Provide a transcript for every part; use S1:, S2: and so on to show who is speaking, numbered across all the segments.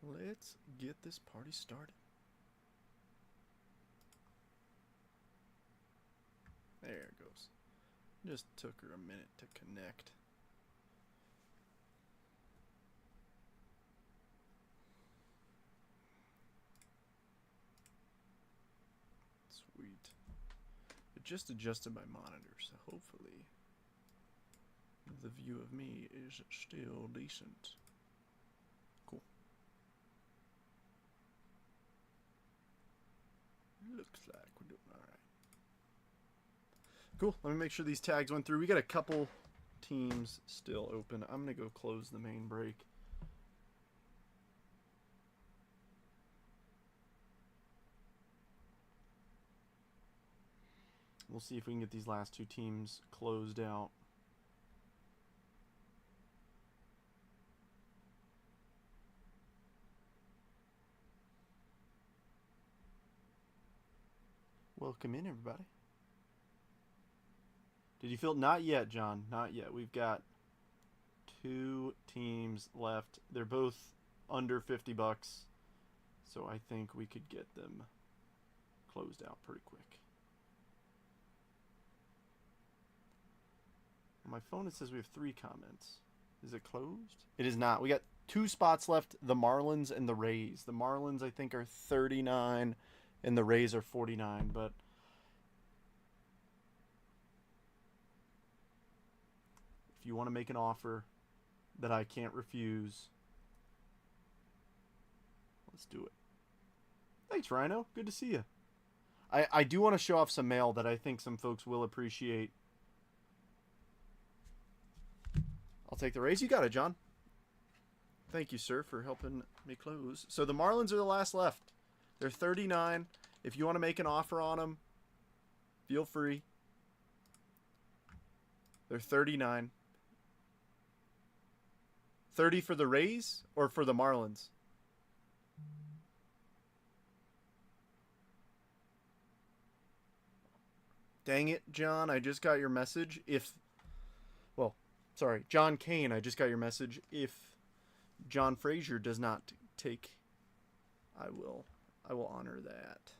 S1: let's get this party started. There it goes. Just took her a minute to connect. Sweet. It just adjusted my monitor, so hopefully the view of me is still decent. Cool. Looks like we're doing alright. Cool. Let me make sure these tags went through. We got a couple teams still open. I'm going to go close the main break. We'll see if we can get these last two teams closed out. Welcome in, everybody. Did you feel? Not yet, John. Not yet. We've got two teams left. They're both under $50, so I think we could get them closed out pretty quick. On my phone, it says we have 3 comments. Is it closed? It is not. We got 2 spots left, the Marlins and the Rays. The Marlins, I think, are 39, and the Rays are 49, but if you want to make an offer that I can't refuse, let's do it. Thanks, Rhino. Good to see you. I do want to show off some mail that I think some folks will appreciate. I'll take the Rays. You got it, John. Thank you, sir, for helping me close. So the Marlins are the last left. They're 39. If you want to make an offer on them, feel free. They're 39. 30 for the Rays or for the Marlins? Dang it, John. I just got your message. Sorry, John Kane, I just got your message. If John Frazier does not take, I will honor that.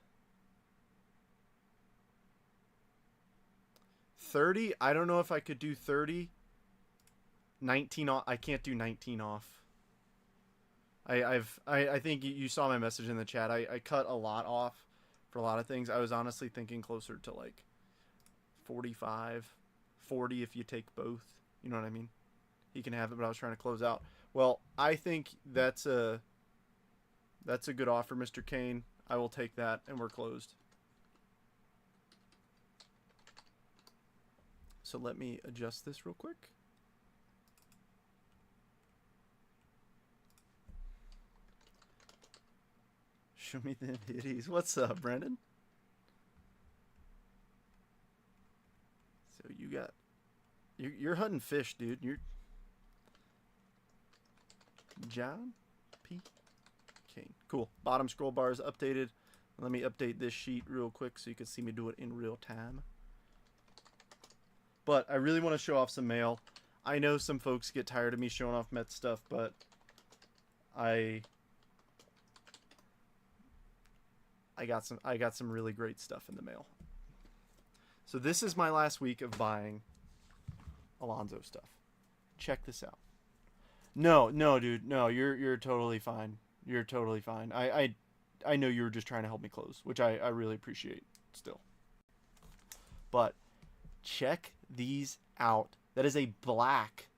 S1: 30? I don't know if I could do 30. 19 off. I can't do 19 off. I think you saw my message in the chat. I cut a lot off for a lot of things. I was honestly thinking closer to like 45, 40 if you take both. You know what I mean? He can have it, but I was trying to close out. Well, I think that's a good offer, Mr. Kane. I will take that, and we're closed. So let me adjust this real quick. Show me the hitties. What's up, Brendan? So you got... You're hunting fish, dude. You're John P. Kane. Cool. Bottom scroll bar is updated. Let me update this sheet real quick so you can see me do it in real time. But I really want to show off some mail. I know some folks get tired of me showing off Mets stuff, but I got some really great stuff in the mail. So this is my last week of buying Alonso stuff. Check this out. No, dude. No, you're totally fine. You're totally fine. I know you were just trying to help me close, which I really appreciate still. But check these out. That is a black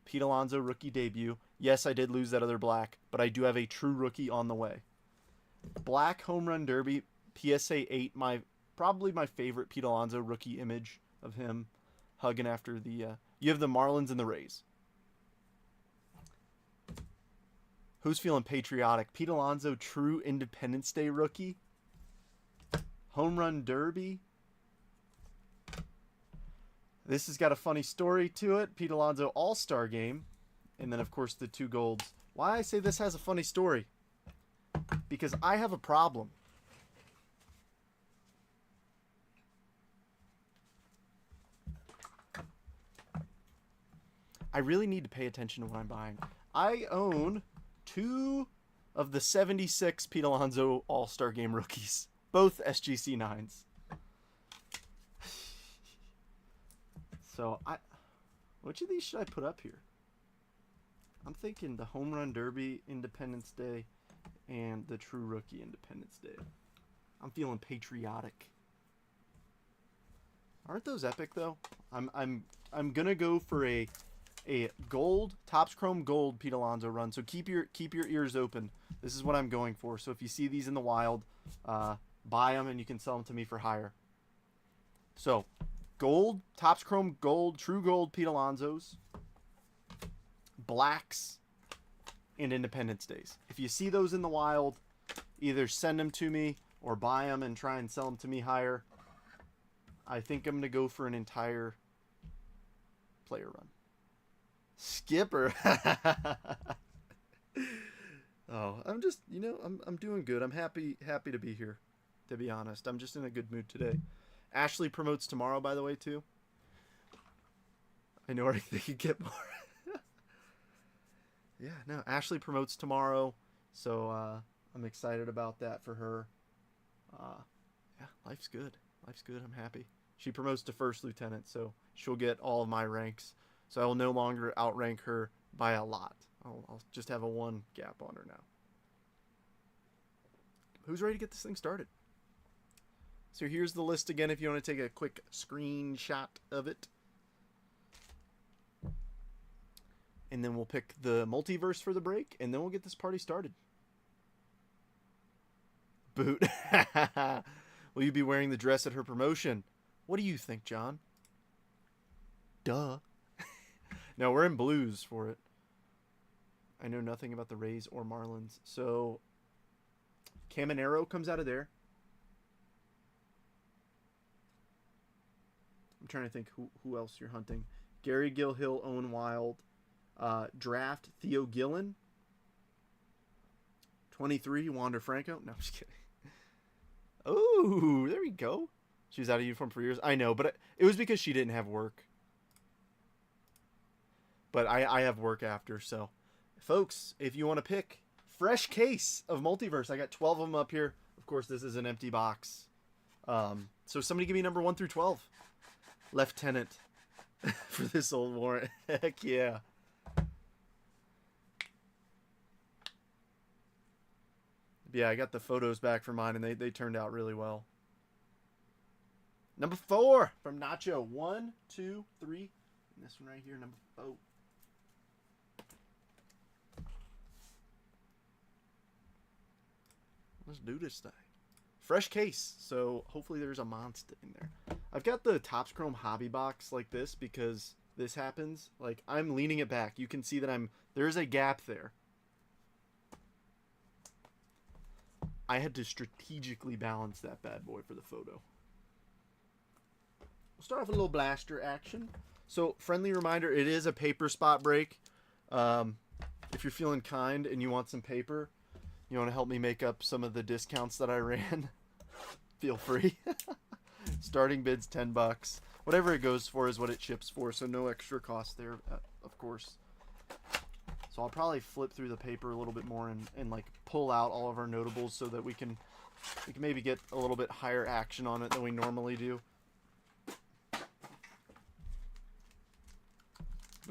S1: Pete Alonso rookie debut. Yes, I did lose that other black, but I do have a true rookie on the way. Black home run derby, PSA 8, probably my favorite Pete Alonso rookie image of him hugging after the... you have the Marlins and the Rays. Who's feeling patriotic? Pete Alonso, true Independence Day rookie. Home run derby. This has got a funny story to it. Pete Alonso All-Star game. And then, of course, the 2 golds. Why I say this has a funny story? Because I have a problem. I really need to pay attention to what I'm buying. I own 2 of the 76 Pete Alonso All-Star Game rookies. Both SGC 9s. So, which of these should I put up here? I'm thinking the Home Run Derby Independence Day and the True Rookie Independence Day. I'm feeling patriotic. Aren't those epic though? I'm gonna go for a gold Topps Chrome Gold Pete Alonso run. So keep your ears open. This is what I'm going for. So if you see these in the wild, buy them and you can sell them to me for higher. So gold Topps Chrome Gold True Gold Pete Alonsos, blacks, and Independence Days. If you see those in the wild, either send them to me or buy them and try and sell them to me higher. I think I'm going to go for an entire player run. Skipper. Oh, I'm just, I'm doing good. I'm happy to be here, to be honest. I'm just in a good mood today. Ashley promotes tomorrow, by the way, too. I know where they could get more. Yeah, no, Ashley promotes tomorrow, so I'm excited about that for her. Yeah, life's good. Life's good. I'm happy. She promotes to first lieutenant, so she'll get all of my ranks. So I will no longer outrank her by a lot. I'll just have a 1 gap on her now. Who's ready to get this thing started? So here's the list again if you want to take a quick screenshot of it. And then we'll pick the multiverse for the break, and then we'll get this party started. Boot. Will you be wearing the dress at her promotion? What do you think, John? Duh. No, we're in blues for it. I know nothing about the Rays or Marlins. So, Caminero comes out of there. I'm trying to think who else you're hunting. Gary Gilhill, Owen Wild. Draft Theo Gillen. 23, Wander Franco. No, I'm just kidding. Oh, there we go. She was out of uniform for years. I know, but it was because she didn't have work. But I have work after, so. Folks, if you want to pick fresh case of Multiverse, I got 12 of them up here. Of course, this is an empty box. So somebody give me number 1 through 12. Lieutenant for this old warrant. Heck yeah. Yeah, I got the photos back for mine, and they turned out really well. Number 4 from Nacho. 1, 2, 3. And this one right here, number 4. Let's do this thing. Fresh case, so hopefully there's a monster in there. I've got the Topps Chrome hobby box like this because this happens. Like, I'm leaning it back. You can see that there's a gap there. I had to strategically balance that bad boy for the photo. We'll start off with a little blaster action. So, friendly reminder, it is a paper spot break. If you're feeling kind and you want some paper, you want to help me make up some of the discounts that I ran, feel free. Starting bid's $10. Whatever it goes for is what it ships for, so no extra cost there, of course. So I'll probably flip through the paper a little bit more and like pull out all of our notables so that we can maybe get a little bit higher action on it than we normally do. But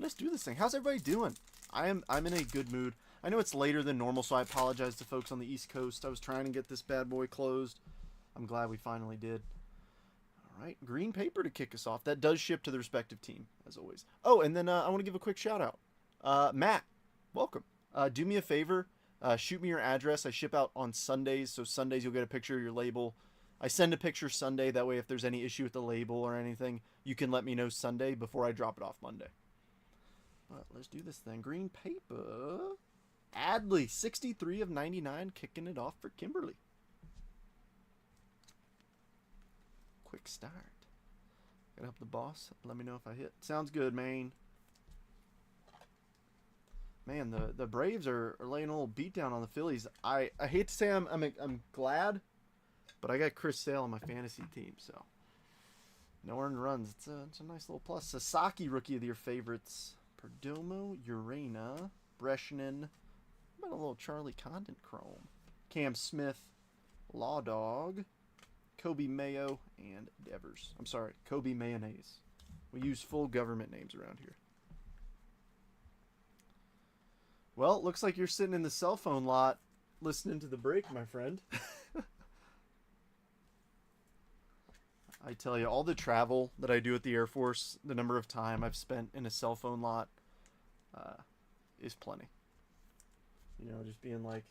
S1: let's do this thing. How's everybody doing? I'm in a good mood. I know it's later than normal, so I apologize to folks on the East Coast. I was trying to get this bad boy closed. I'm glad we finally did. All right, green paper to kick us off. That does ship to the respective team, as always. Oh, and then I want to give a quick shout out. Matt, welcome. Do me a favor. Shoot me your address. I ship out on Sundays, so Sundays you'll get a picture of your label. I send a picture Sunday. That way, if there's any issue with the label or anything, you can let me know Sunday before I drop it off Monday. But let's do this thing. Green paper. Adley, 63 of 99, kicking it off for Kimberly. Quick start. Gotta help the boss. Let me know if I hit. Sounds good, man. Man, the Braves are laying a little beat down on the Phillies. I hate to say I'm glad, but I got Chris Sale on my fantasy team, so no earned runs. It's a nice little plus. Sasaki, rookie of the year favorites. Perdomo, Urena, Breshnan. about a little Charlie Condon chrome? Cam Smith, Law Dog, Kobe Mayo, and Devers. I'm sorry, Kobe Mayonnaise. We use full government names around here. Well, it looks like you're sitting in the cell phone lot listening to the break, my friend. I tell you, all the travel that I do at the Air Force, the number of time I've spent in a cell phone lot is plenty. You know, just being like,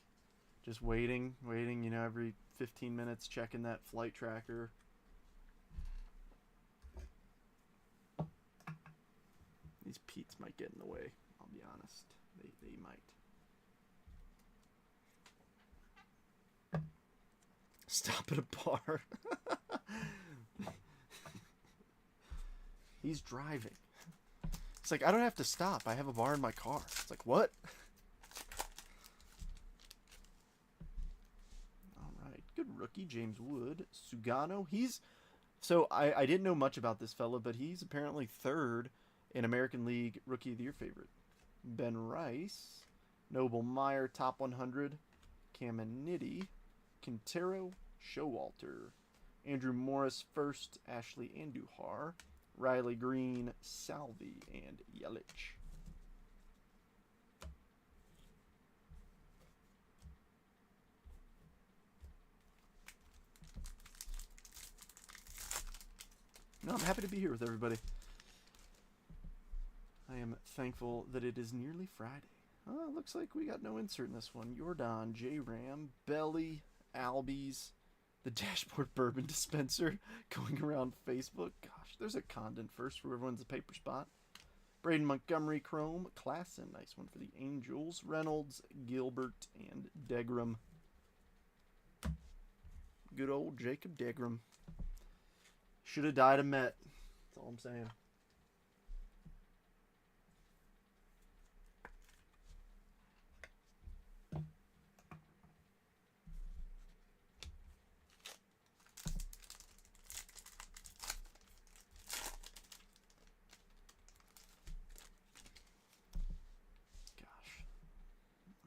S1: just waiting, you know, every 15 minutes, checking that flight tracker. These Pete's might get in the way, I'll be honest. They might. Stop at a bar. He's driving. It's like, I don't have to stop. I have a bar in my car. It's like, what? All right. Good rookie, James Wood. Sugano. So I didn't know much about this fella, but he's apparently third in American League Rookie of the Year favorite. Ben Rice. Noble Meyer, top 100. Caminiti. Quintero. Showalter. Andrew Morris first. Ashley Andujar. Riley Green, Salvi, and Yelich. No, I'm happy to be here with everybody. I am thankful that it is nearly Friday. Oh, looks like we got no insert in this one. Jordan, J-Ram, Belly, Albies, the Dashboard Bourbon Dispenser going around Facebook. Gosh, there's a Condon first for everyone's a paper spot. Braden Montgomery Chrome. Klassen, nice one for the Angels. Reynolds, Gilbert, and Degram. Good old Jacob Degram. Should have died a Met. That's all I'm saying.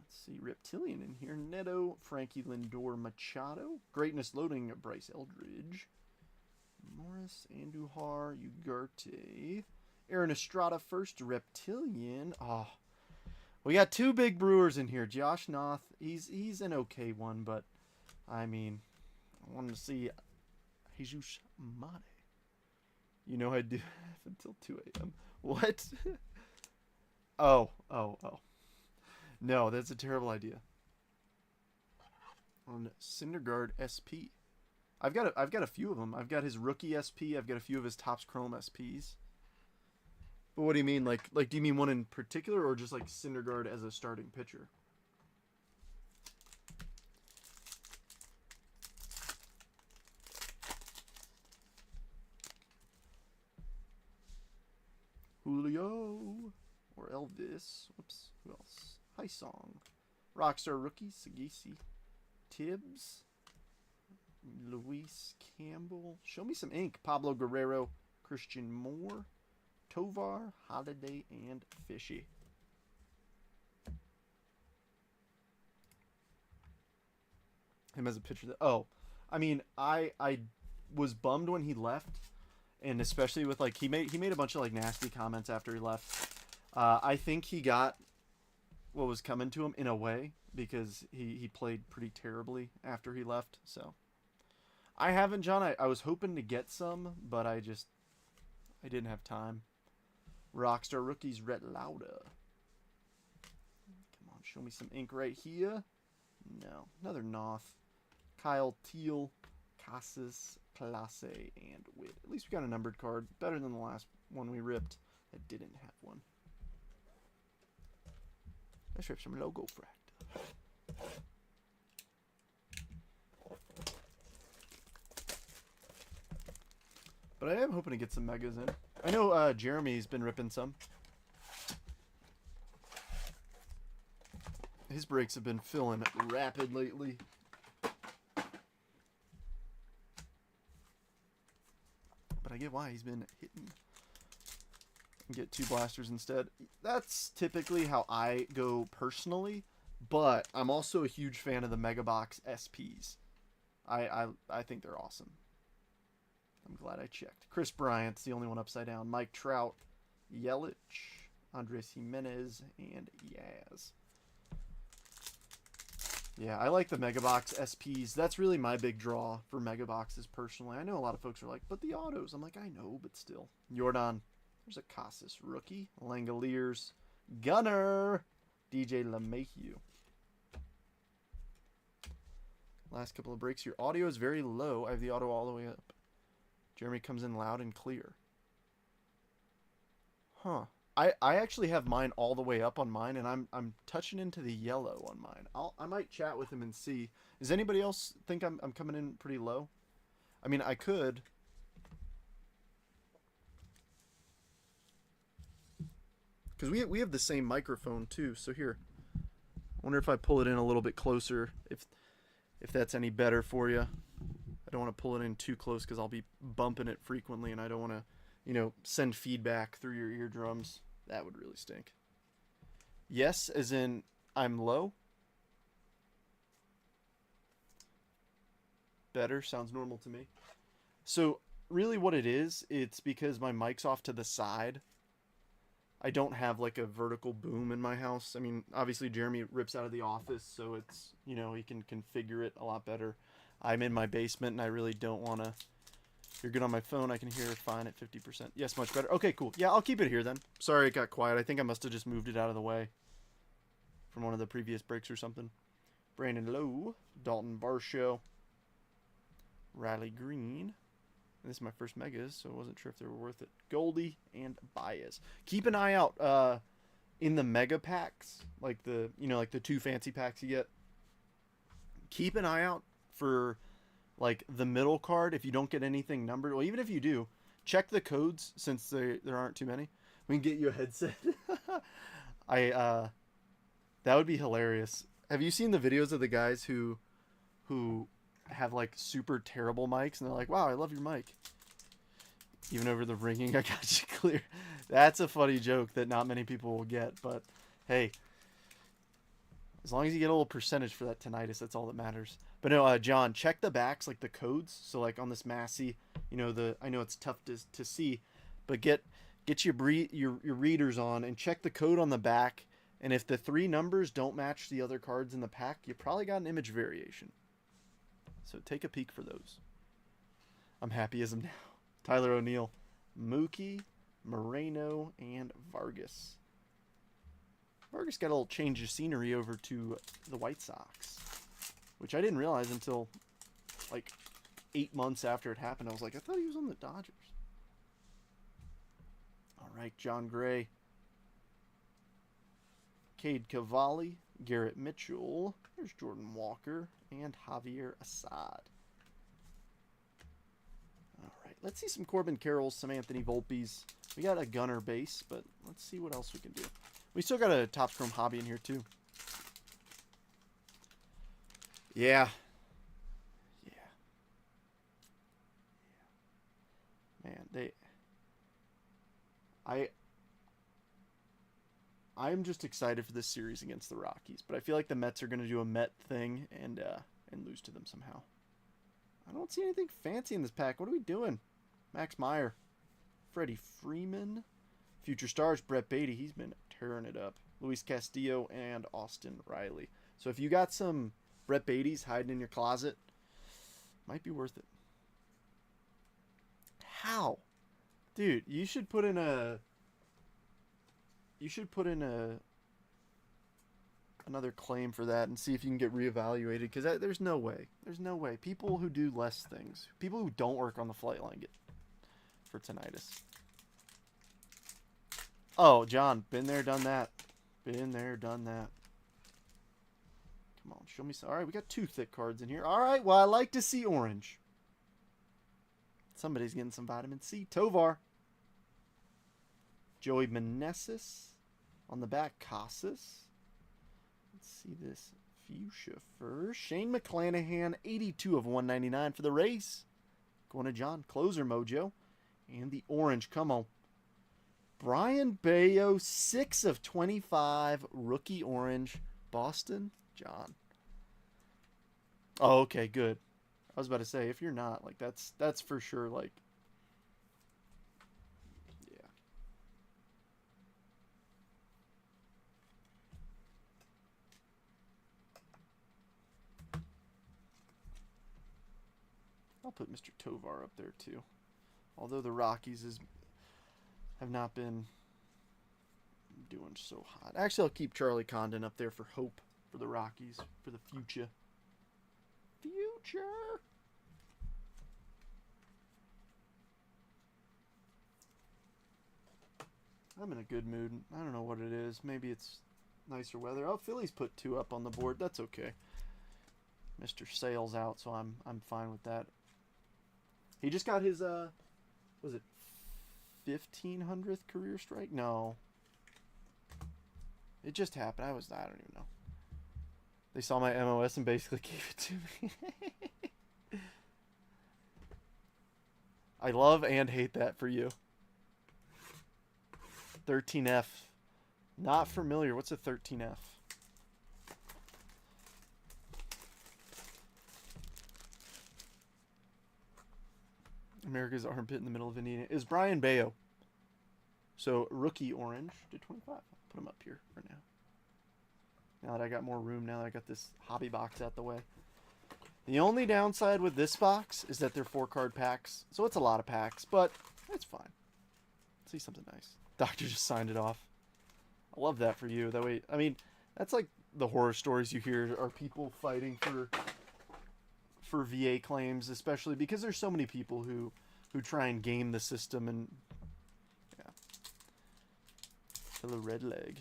S1: See Reptilian in here. Neto, Frankie Lindor, Machado. Greatness loading, Bryce Eldridge. Morris, Andujar, Ugarte. Aaron Estrada first, Reptilian. Oh, we got two big Brewers in here. Josh Noth, he's an okay one, but I mean, I wanted to see Jesus Mate. You know I do until 2 a.m. What? Oh. No, that's a terrible idea. On Syndergaard SP. I've got a few of them. I've got his rookie SP. I've got a few of his Topps Chrome SPs. But what do you mean? Like do you mean one in particular, or just like Syndergaard as a starting pitcher? Julio or Elvis. Whoops. Who else? High Song. Rockstar rookie, Sagisi. Tibbs. Luis Campbell. Show me some ink. Pablo Guerrero. Christian Moore. Tovar. Holiday. And Fishy. Him as a pitcher. I mean, I was bummed when he left. And especially with, like, he made a bunch of, like, nasty comments after he left. I think he got what was coming to him in a way, because he played pretty terribly after he left. So I haven't, John. I was hoping to get some, but I didn't have time. Rockstar rookies, Rhett Lauda. Come on, show me some ink right here. No, another Noth. Kyle Teal, Casas, Clase, and Witt. At least we got a numbered card. Better than the last one we ripped that didn't have one. Let's rip some logo fracta. But I am hoping to get some megas in. I know Jeremy's been ripping some. His breaks have been filling rapid lately. But I get why he's been hitting. Get 2 blasters instead. That's typically how I go personally, But I'm also a huge fan of the Megabox SPs. I think they're awesome. I'm glad I checked. Chris Bryant's the only one upside down. Mike Trout, Yelich, Andres Jimenez, and Yaz. Yeah, I like the Megabox SPs. That's really my big draw for Megaboxes personally. I know a lot of folks are like, but the autos. I'm like, I know, but still. Jordan. There's a Casas rookie. Langoliers. Gunner. DJ LeMahieu. Last couple of breaks. Your audio is very low. I have the auto all the way up. Jeremy comes in loud and clear. Huh. I actually have mine all the way up on mine, and I'm touching into the yellow on mine. I might chat with him and see. Does anybody else think I'm coming in pretty low? I mean, I could. Because we have the same microphone too. So here, I wonder if I pull it in a little bit closer, if that's any better for you. I don't want to pull it in too close because I'll be bumping it frequently, and I don't want to, send feedback through your eardrums. That would really stink. Yes, as in I'm low. Better, sounds normal to me. So really what it is, it's because my mic's off to the side. I don't have like a vertical boom in my house. I mean, obviously Jeremy rips out of the office, so it's, he can configure it a lot better. I'm in my basement and I really don't want to. You're good on my phone. I can hear it fine at 50%. Yes, much better. Okay, cool. Yeah, I'll keep it here then. Sorry it got quiet. I think I must have just moved it out of the way from one of the previous breaks or something. Brandon Lowe, Dalton Varsho, Riley Green. And this is my first Megas, so I wasn't sure if they were worth it. Goldie and Baez. Keep an eye out in the Mega packs, like the the 2 fancy packs you get. Keep an eye out for like the middle card. If you don't get anything numbered, well, even if you do, check the codes since there aren't too many. We can get you a headset. That would be hilarious. Have you seen the videos of the guys who have like super terrible mics and they're like, wow, I love your mic, even over the ringing? I got you clear. That's a funny joke that not many people will get, but hey, as long as you get a little percentage for that tinnitus, that's all that matters. But no, John, check the backs, like the codes. So like on this Massey, I know it's tough to see, but get your readers on and check the code on the back. And if the 3 numbers don't match the other cards in the pack, you probably got an image variation. So take a peek for those. I'm happy as I'm now. Tyler O'Neill, Mookie, Moreno, and Vargas. Vargas got a little change of scenery over to the White Sox, which I didn't realize until like 8 months after it happened. I was like, I thought he was on the Dodgers. All right, John Gray, Cade Cavalli, Garrett Mitchell, there's Jordan Walker, and Javier Assad. All right, let's see some Corbin Carrolls, some Anthony Volpes. We got a Gunner base, but let's see what else we can do. We still got a Topps Chrome Hobby in here, too. Yeah. Man, I'm just excited for this series against the Rockies, but I feel like the Mets are going to do a Met thing and lose to them somehow. I don't see anything fancy in this pack. What are we doing? Max Meyer, Freddie Freeman, Future Stars, Brett Beatty. He's been tearing it up. Luis Castillo and Austin Riley. So if you got some Brett Beatty's hiding in your closet, might be worth it. How? Dude, you should put in another claim for that and see if you can get reevaluated, because there's no way. There's no way. People who do less things, people who don't work on the flight line get for tinnitus. Oh, John, been there, done that. Been there, done that. Come on, show me some. All right, we got 2 thick cards in here. All right, well, I like to see orange. Somebody's getting some vitamin C. Tovar. Joey Meneses. On the back, Casas. Let's see this fuchsia first. Shane McClanahan, 82 of 199 for the Rays. Going to John. Closer mojo. And the orange, come on. Brian Bayo, 6 of 25, rookie orange, Boston? John. Oh, okay, good. I was about to say, if you're not, like, that's for sure, like, yeah. I'll put Mr. Tovar up there, too. Although the Rockies have not been doing so hot. Actually, I'll keep Charlie Condon up there for hope for the Rockies, for the future. Future! I'm in a good mood. I don't know what it is. Maybe it's nicer weather. Oh, Phillies put 2 up on the board. That's okay. Mr. Sale's out, so I'm fine with that. He just got his was it 1500th career strike? No. It just happened. I don't even know. They saw my MOS and basically gave it to me. I love and hate that for you. 13F. Not familiar. What's a 13F? America's armpit in the middle of Indiana. Is Brian Bayo. So, rookie orange to 25. I'll put him up here for now. Now that I got more room, now that I got this hobby box out the way. The only downside with this box is that they're 4-card packs. So it's a lot of packs, but it's fine. Let's see something nice. Doctor just signed it off. I love that for you. That way, I mean, that's like the horror stories you hear are people fighting for VA claims, especially because there's so many people who try and game the system and yeah. Hello, red leg.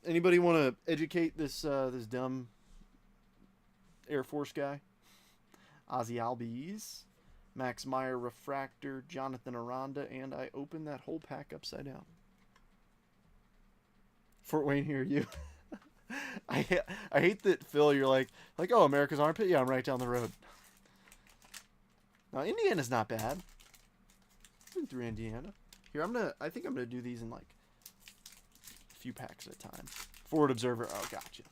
S1: Anybody want to educate this this dumb Air Force guy? Ozzy Albies, Max Meyer Refractor, Jonathan Aranda, and I opened that whole pack upside down. Fort Wayne, here you. I hate that, Phil. You're like oh, America's armpit. Yeah, I'm right down the road. Now Indiana's not bad. I've been through Indiana. Here I think I'm gonna do these in like a few packs at a time. Forward Observer. Oh, gotcha.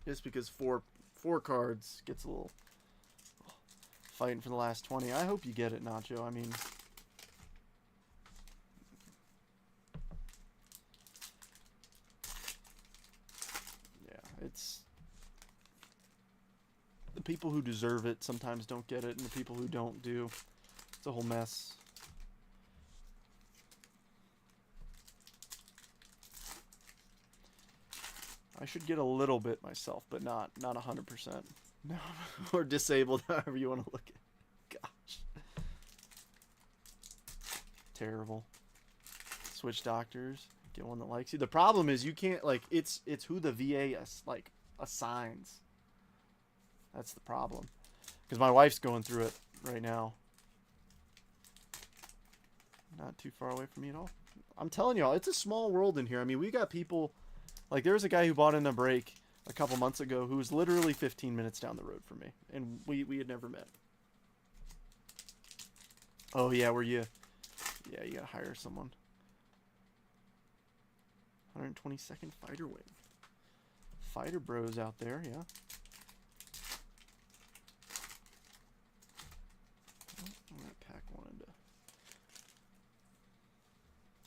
S1: Just because four cards gets a little fighting for the last 20. I hope you get it, Nacho. I mean, yeah, it's the people who deserve it sometimes don't get it, and the people who don't do. It's a whole mess. I should get a little bit myself, but not 100%. No, or disabled, however you want to look at it. Gosh. Terrible. Switch doctors. Get one that likes you. The problem is you can't, like, it's who the VA assigns. That's the problem. Because my wife's going through it right now. Not too far away from me at all. I'm telling y'all, it's a small world in here. I mean, we got people... Like, there was a guy who bought in a break a couple months ago who was literally 15 minutes down the road from me. And we had never met. Oh, yeah, were you... Yeah, you gotta hire someone. 122nd Fighter Wing. Fighter bros out there, yeah. That pack wanted to...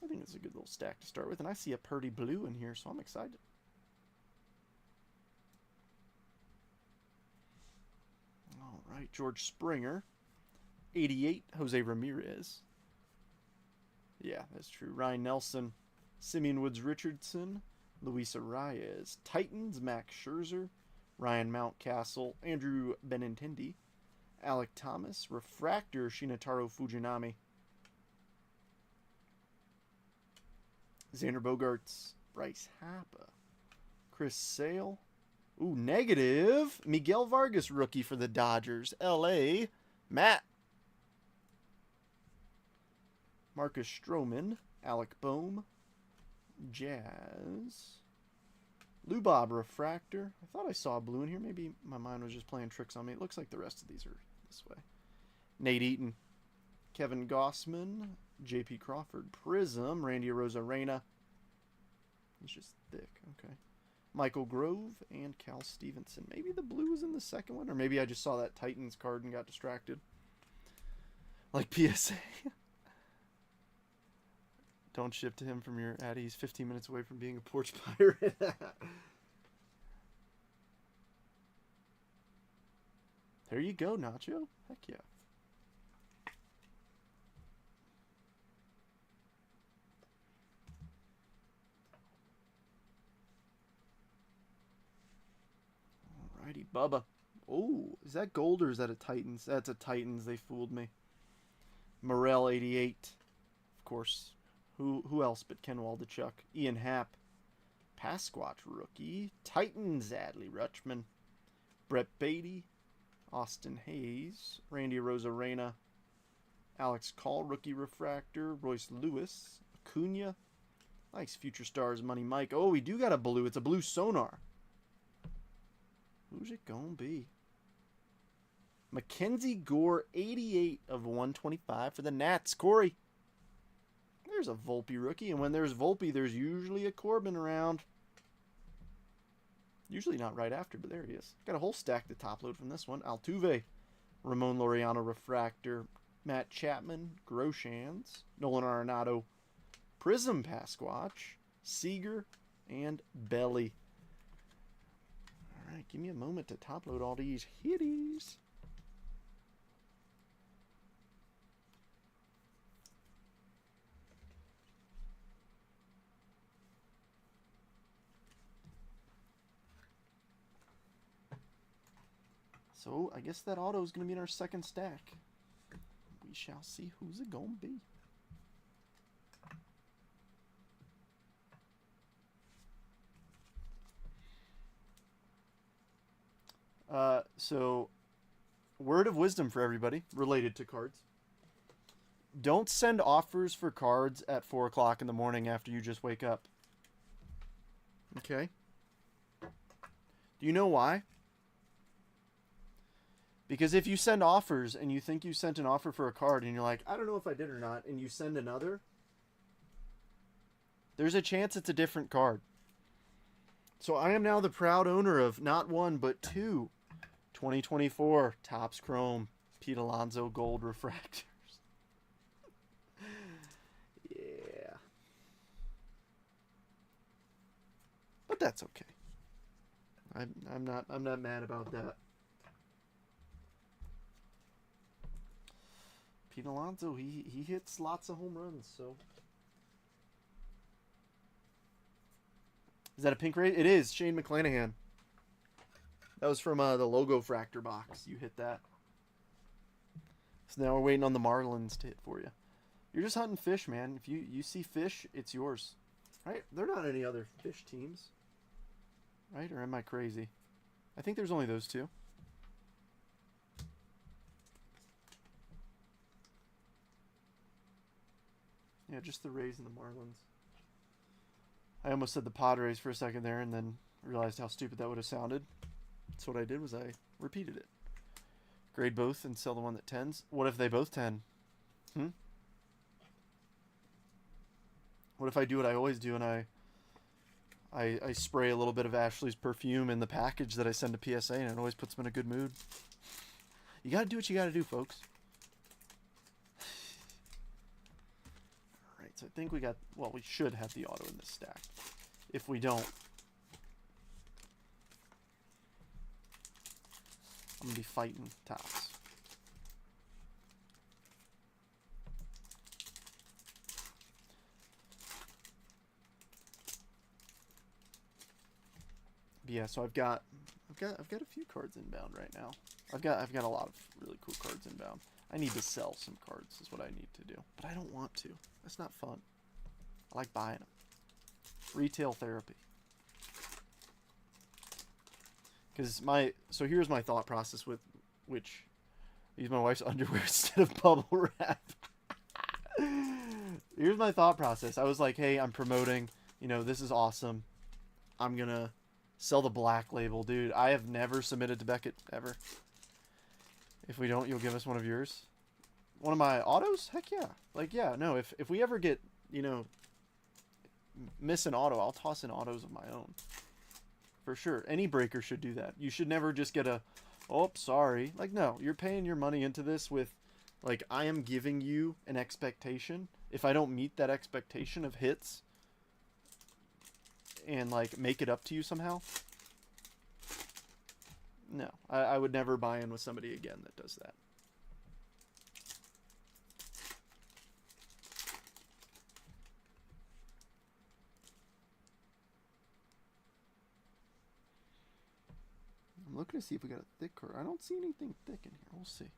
S1: I think it's a good little stack to start with. And I see a Purdy Blue in here, so I'm excited. All right, George Springer. 88, Jose Ramirez. Yeah, that's true. Ryan Nelson. Simeon Woods-Richardson. Luis Arias. Titans, Max Scherzer. Ryan Mountcastle. Andrew Benintendi. Alec Thomas. Refractor, Shinataro Fujinami. Xander Bogaerts, Bryce Harper, Chris Sale. Ooh, negative. Miguel Vargas, rookie for the Dodgers. L.A. Matt. Marcus Stroman, Alec Boehm, Jazz. Lou Bob, Refractor. I thought I saw a blue in here. Maybe my mind was just playing tricks on me. It looks like the rest of these are this way. Nate Eaton. Kevin Gossman, J.P. Crawford, Prism, Randy Arozarena. He's just thick. Okay. Michael Grove and Cal Stevenson. Maybe the blue was in the second one, or maybe I just saw that Titans card and got distracted. Like PSA. Don't ship to him from your Addy. He's 15 minutes away from being a porch pirate. There you go, Nacho. Heck yeah. Alrighty, Bubba. Oh, is that gold or is that a Titans? That's a Titans. They fooled me. Morel 88. Of course. Who else but Ken Waldachuk? Ian Happ. Pasquatch rookie. Titans Adley Rutschman. Brett Beatty. Austin Hayes. Randy Arozarena. Alex Call rookie refractor. Royce Lewis. Acuna. Nice Future Stars Money Mike. Oh, we do got a blue. It's a blue sonar. Who's it gonna be? Mackenzie Gore, 88 of 125 for the Nats. Corey. There's a Volpe rookie, and when there's Volpe, there's usually a Corbin around. Usually not right after, but there he is. Got a whole stack to top load from this one. Altuve, Ramon Laureano refractor, Matt Chapman, Groshans, Nolan Arenado, Prism Pasquatch, Seager, and Belly. All right, give me a moment to top load all these hitties. So, I guess that auto is going to be in our second stack. We shall see who's it going to be. So, word of wisdom for everybody related to cards. Don't send offers for cards at 4 o'clock in the morning after you just wake up. Okay? Do you know why? Because if you send offers and you think you sent an offer for a card and you're like, I don't know if I did or not, and you send another, there's a chance it's a different card. So I am now the proud owner of not one, but two 2024 Topps Chrome Pete Alonso Gold Refractors. Yeah. But that's okay. I'm not mad about that. Pete Alonso, he hits lots of home runs, so. Is that a pink raid? It is. Shane McClanahan. That was from the Logo Fractor box. You hit that. So now we're waiting on the Marlins to hit for you. You're just hunting fish, man. If you see fish, it's yours. Right? There are not any other fish teams. Right? Or am I crazy? I think there's only those two. Yeah, just the Rays and the Marlins. I almost said the Padres for a second there and then realized how stupid that would have sounded. So what I did was I repeated it. Grade both and sell the one that tens. What if they both 10? What if I do what I always do and I spray a little bit of Ashley's perfume in the package that I send to PSA and it always puts them in a good mood? You gotta do what you gotta do, folks. Alright, so I think we got, well, we should have the auto in this stack. If we don't, I'm gonna be fighting Topps. But yeah, so I've got a few cards inbound right now. I've got a lot of really cool cards inbound. I need to sell some cards is what I need to do, but I don't want to. That's not fun. I like buying them. Retail therapy. Because so here's my thought process with which I use my wife's underwear instead of bubble wrap. Here's my thought process. I was like, hey, I'm promoting, this is awesome. I'm gonna sell the black label, dude. I have never submitted to Beckett ever. If we don't, you'll give us one of yours. One of my autos? Heck yeah. Like, yeah, no, if we ever get, you know, miss an auto, I'll toss in autos of my own. For sure. Any breaker should do that. You should never just get a, oh, sorry. Like, no, you're paying your money into this with, like, I am giving you an expectation. If I don't meet that expectation of hits and, like, make it up to you somehow, no, I would never buy in with somebody again that does that. I'm looking to see if we got a thick card. I don't see anything thick in here. We'll see.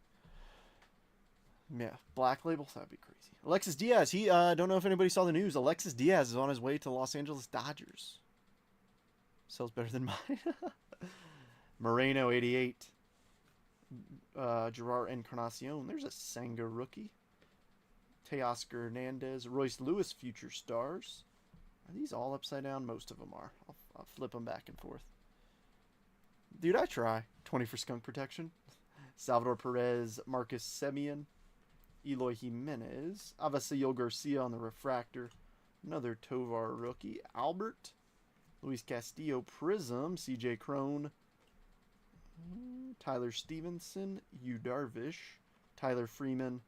S1: Yeah, black labels, that'd be crazy. Alexis Diaz, he, don't know if anybody saw the news. Alexis Diaz is on his way to Los Angeles Dodgers. Sells better than mine. Moreno, 88. Gerard Encarnacion. There's a Senga rookie. Teoscar Hernandez. Royce Lewis, future stars. Are these all upside down? Most of them are. I'll flip them back and forth. Dude, I try. 20 for skunk protection. Salvador Perez, Marcus Semien. Eloy Jimenez. Avasil Garcia on the refractor. Another Tovar rookie. Albert. Luis Castillo Prism. CJ Crone. Tyler Stevenson. Yu Darvish. Tyler Freeman.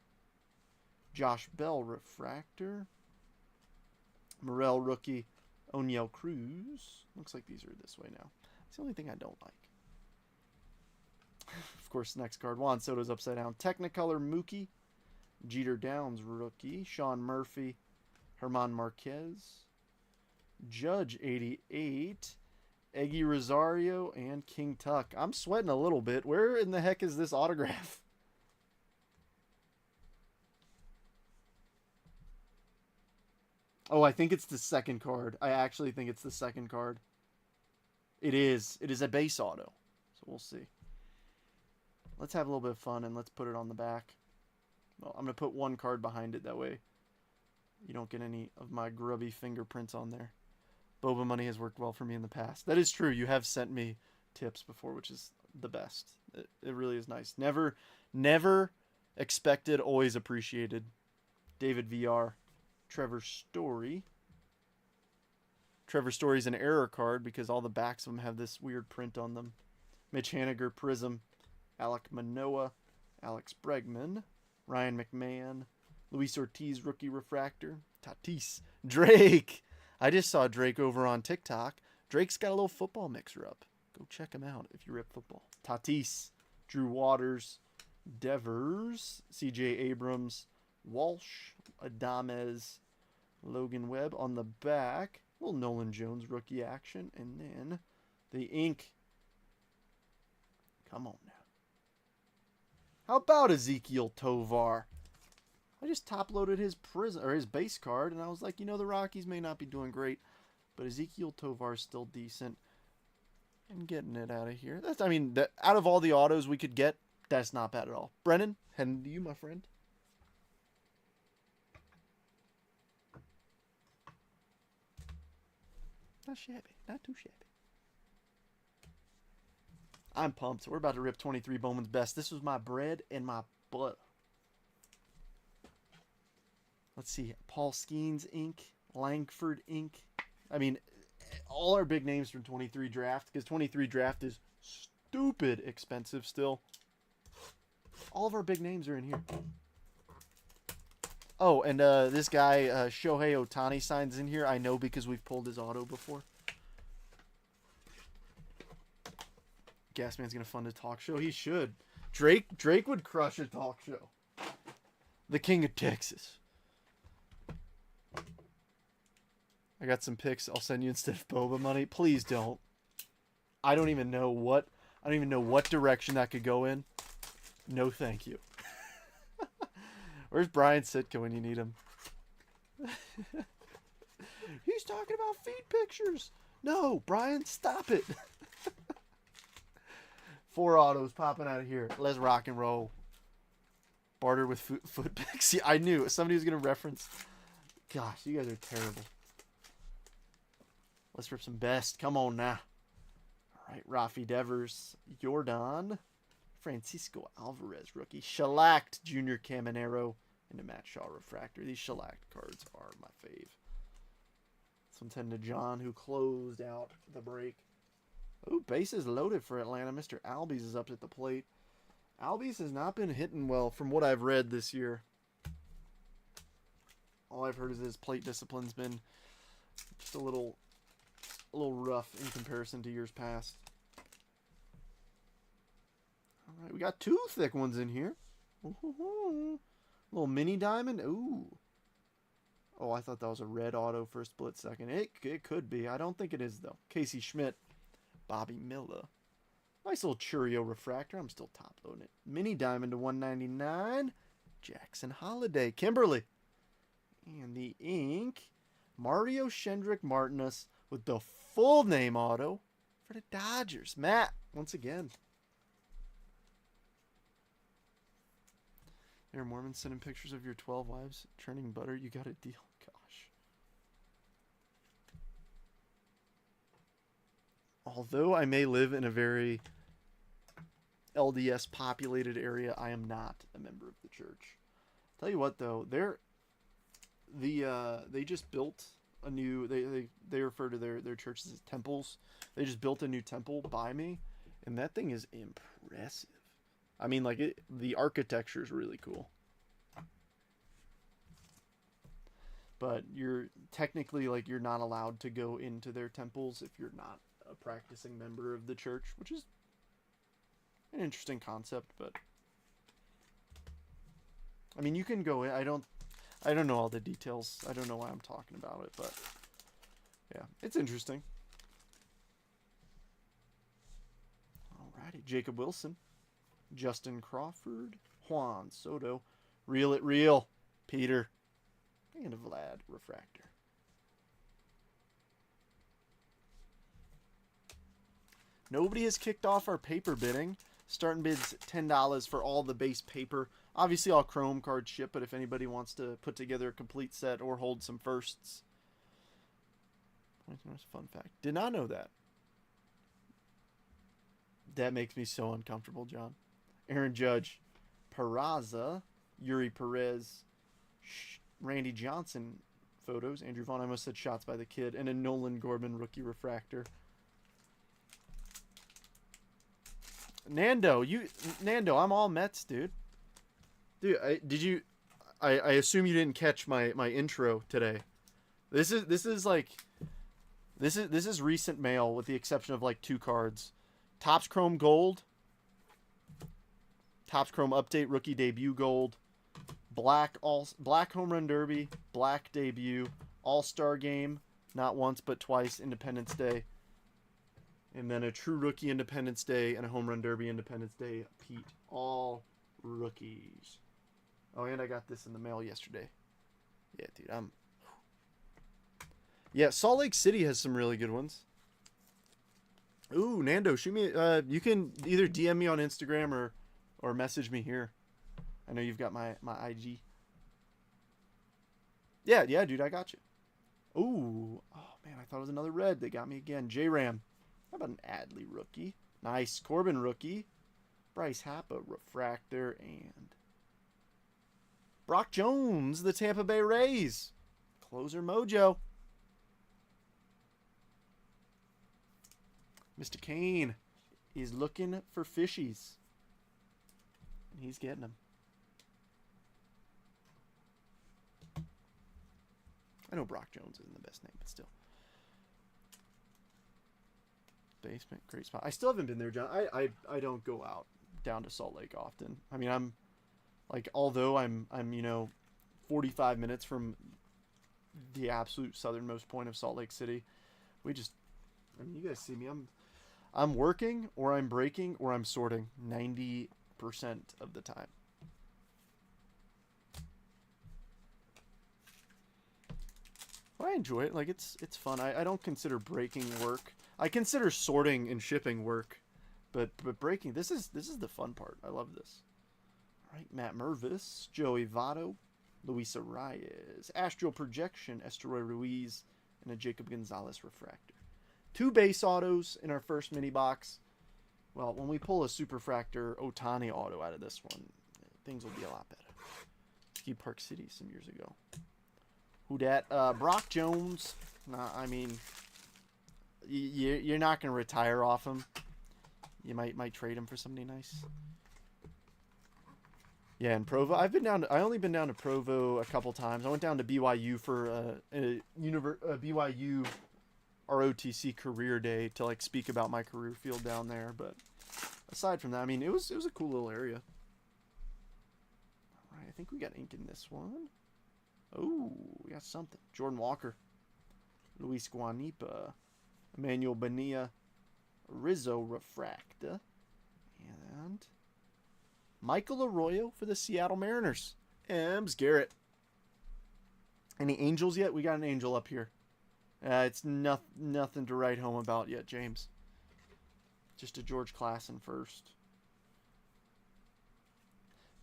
S1: Josh Bell refractor. Morel rookie. Oniel Cruz. Looks like these are this way now. It's the only thing I don't like. Of course, next card. Juan Soto's upside down. Technicolor Mookie. Jeter Downs rookie. Sean Murphy. Herman Marquez. Judge 88. Eggy Rosario and King Tuck. I'm sweating a little bit. Where in the heck is this autograph? Oh, I think it's the second card. I actually think it's the second card. It is. It is a base auto. So we'll see. Let's have a little bit of fun and let's put it on the back. Well, I'm going to put one card behind it. That way you don't get any of my grubby fingerprints on there. Boba money has worked well for me in the past. That is true. You have sent me tips before, which is the best. It really is nice. Never expected, always appreciated. David VR. Trevor Story. Trevor Story's an error card because all the backs of them have this weird print on them. Mitch Haniger Prism. Alek Manoah. Alex Bregman. Ryan McMahon. Luis Ortiz rookie refractor. Tatis. Drake. I just saw Drake over on TikTok. Drake's got a little football mixer up. Go check him out if you rip football. Tatis. Drew Waters. Devers. CJ Abrams. Walsh. Adames. Logan Webb on the back. Little Nolan Jones rookie action. And then the ink. Come on now. How about Ezekiel Tovar? I just top-loaded his prison or his base card, and I was like, you know, the Rockies may not be doing great, but Ezekiel Tovar is still decent. And getting it out of here. That's, I mean, out of all the autos we could get, that's not bad at all. Brennan, heading to you, my friend. Not shabby. Not too shabby. I'm pumped. We're about to rip 23 Bowman's Best. This was my bread and my butter. Let's see. Paul Skeens ink. Langford ink. I mean, all our big names from 23 draft, because 23 draft is stupid expensive still. All of our big names are in here. Oh, and this guy, Shohei Ohtani, signs in here. I know because we've pulled his auto before. Gasman's going to fund a talk show. He should. Drake would crush a talk show. The King of Texas. I got some picks I'll send you instead of Boba money. Please don't. I don't even know what direction that could go in. No, thank you. Where's Brian Sitka when you need him? He's talking about feed pictures. No, Brian, stop it. 4 autos popping out of here. Let's rock and roll. Barter with foot picks. See, I knew somebody was going to reference. Gosh, you guys are terrible. Let's rip some best. Come on now. All right, Rafi Devers. Jordan. Francisco Alvarez rookie. Shellacked Junior Caminero and a Matt Shaw refractor. These shellacked cards are my fave. This one's heading to John, who closed out the break. Ooh, bases loaded for Atlanta. Mr. Albies is up at the plate. Albies has not been hitting well from what I've read this year. All I've heard is his plate discipline's been just a little rough in comparison to years past. All right, we got two thick ones in here. Ooh, little mini diamond. Ooh. Oh, I thought that was a red auto for a split second. It could be. I don't think it is, though. Casey Schmidt. Bobby Miller. Nice little Churio refractor. I'm still top loading it. Mini diamond to 199. Jackson Holiday. Kimberly. And the ink. Mario Shendrick Martinez with the full name auto for the Dodgers. Matt, once again. Aaron Mormon sending pictures of your 12 wives churning butter. You got a deal. Gosh. Although I may live in a very LDS populated area, I am not a member of the church. Tell you what though, they just built a new, they refer to their churches as temples. They just built a new temple by me, and that thing is impressive. I mean, like, the architecture is really cool. But you're technically, like, you're not allowed to go into their temples if you're not a practicing member of the church, which is an interesting concept, but I mean, you can go in. I don't know all the details. I don't know why I'm talking about it, but yeah, it's interesting. Alrighty, Jacob Wilson, Justin Crawford, Juan Soto, Reel It Real, Peter, and a Vlad refractor. Nobody has kicked off our paper bidding. Starting bids $10 for all the base paper. Obviously, all Chrome cards ship, but if anybody wants to put together a complete set or hold some firsts. Fun fact. Did not know that. That makes me so uncomfortable, John. Aaron Judge, Peraza, Yuri Perez, Randy Johnson photos. Andrew Vaughn, I almost said shots by the kid. And a Nolan Gorman rookie refractor. Nando, I'm all Mets, dude. Dude, I assume you didn't catch my intro today. This is recent mail with the exception of like 2 cards. Topps Chrome Gold. Topps Chrome Update Rookie Debut Gold. Black Home Run Derby, Black Debut, All-Star Game, not once but twice, Independence Day. And then a True Rookie Independence Day and a Home Run Derby Independence Day. Pete, all rookies. Oh, and I got this in the mail yesterday. Yeah, dude, Yeah, Salt Lake City has some really good ones. Ooh, Nando, shoot me. You can either DM me on Instagram or message me here. I know you've got my IG. Yeah, dude, I got you. Ooh, oh man, I thought it was another red. They got me again. J-Ram. How about an Adley rookie? Nice. Corbin rookie. Bryce Happa refractor. And Brock Jones, the Tampa Bay Rays. Closer mojo. Mr. Kane is looking for fishies. And he's getting them. I know Brock Jones isn't the best name, but still. Basement, great spot. I still haven't been there, John. I don't go out down to Salt Lake often. I mean, I'm like, although I'm 45 minutes from the absolute southernmost point of Salt Lake City, I mean, you guys see me. I'm working or I'm breaking or I'm sorting 90% of the time. But I enjoy it. Like, it's fun. I don't consider breaking work. I consider sorting and shipping work, but breaking, this is the fun part. I love this. All right, Matt Mervis, Joey Votto, Luisa Reyes, Astral Projection, Esteroy Ruiz, and a Jacob Gonzalez refractor. 2 base autos in our first mini box. Well, when we pull a Superfractor Otani auto out of this one, things will be a lot better. Ski Park City some years ago. Who dat? Brock Jones. Nah, I mean, you're not gonna retire off him. You might trade him for somebody nice. Yeah, and Provo. I only been down to Provo a couple times. I went down to BYU for a BYU ROTC career day to like speak about my career field down there. But aside from that, I mean, it was a cool little area. All right, I think we got ink in this one. Oh, we got something. Jordan Walker, Luis Guanipa, Emmanuel Bonilla, Rizzo Refracta, and Michael Arroyo for the Seattle Mariners. Ems Garrett. Any Angels yet? We got an Angel up here. It's nothing to write home about yet, James. Just a George Klassen first.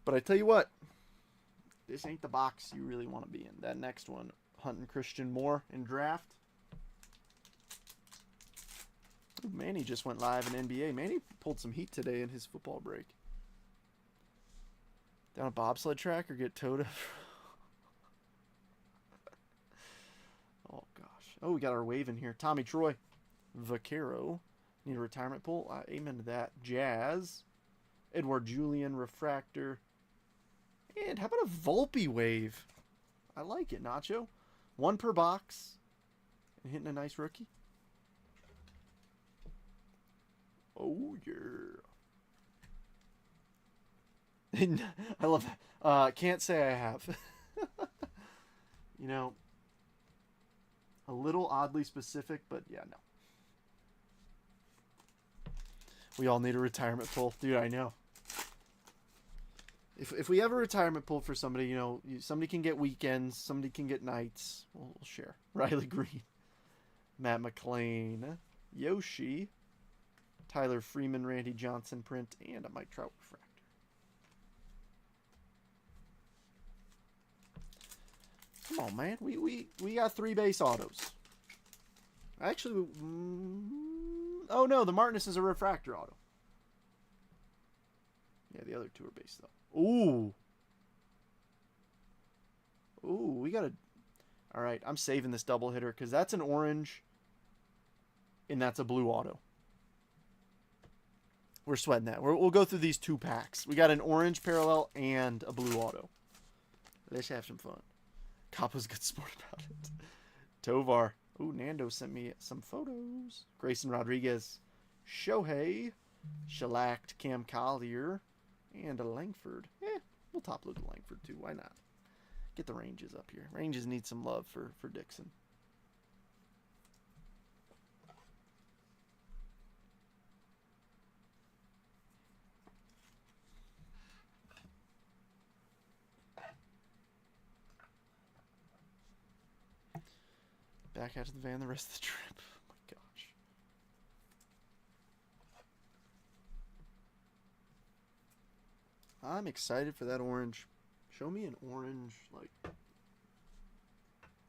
S1: But I tell you what, this ain't the box you really want to be in. That next one, hunting Christian Moore in draft. Manny just went live in NBA. Manny pulled some heat today in his football break. Down a bobsled track or get towed? Oh, gosh. Oh, we got our wave in here. Tommy Troy. Vaquero. Need a retirement pull? Amen to that. Jazz. Edward Julian Refractor. And how about a Volpe wave? I like it, Nacho. One per box. And hitting a nice rookie. Oh, yeah. I love that. Can't say I have. You know, a little oddly specific, but yeah, no. We all need a retirement pull. Dude, I know. If we have a retirement pull for somebody, you know, somebody can get weekends, somebody can get nights. We'll share. Riley Green. Matt McClain. Yoshi. Tyler Freeman, Randy Johnson print, and a Mike Trout refractor. Come on, man. We got 3 base autos. Actually, oh no, the Martinez is a refractor auto. Yeah, the other 2 are base though. Ooh. Ooh, we got a... All right, I'm saving this double hitter because that's an orange and that's a blue auto. We're sweating that. We'll go through these 2 packs. We got an orange parallel and a blue auto. Let's have some fun. Kappa's good sport about it. Tovar. Ooh, Nando sent me some photos. Grayson Rodriguez. Shohei. Shellacked Cam Collier. And a Langford. We'll top load the Langford too. Why not? Get the ranges up here. Ranges need some love for Dixon. Back out to the van the rest of the trip. Oh my gosh. I'm excited for that orange. Show me an orange, like...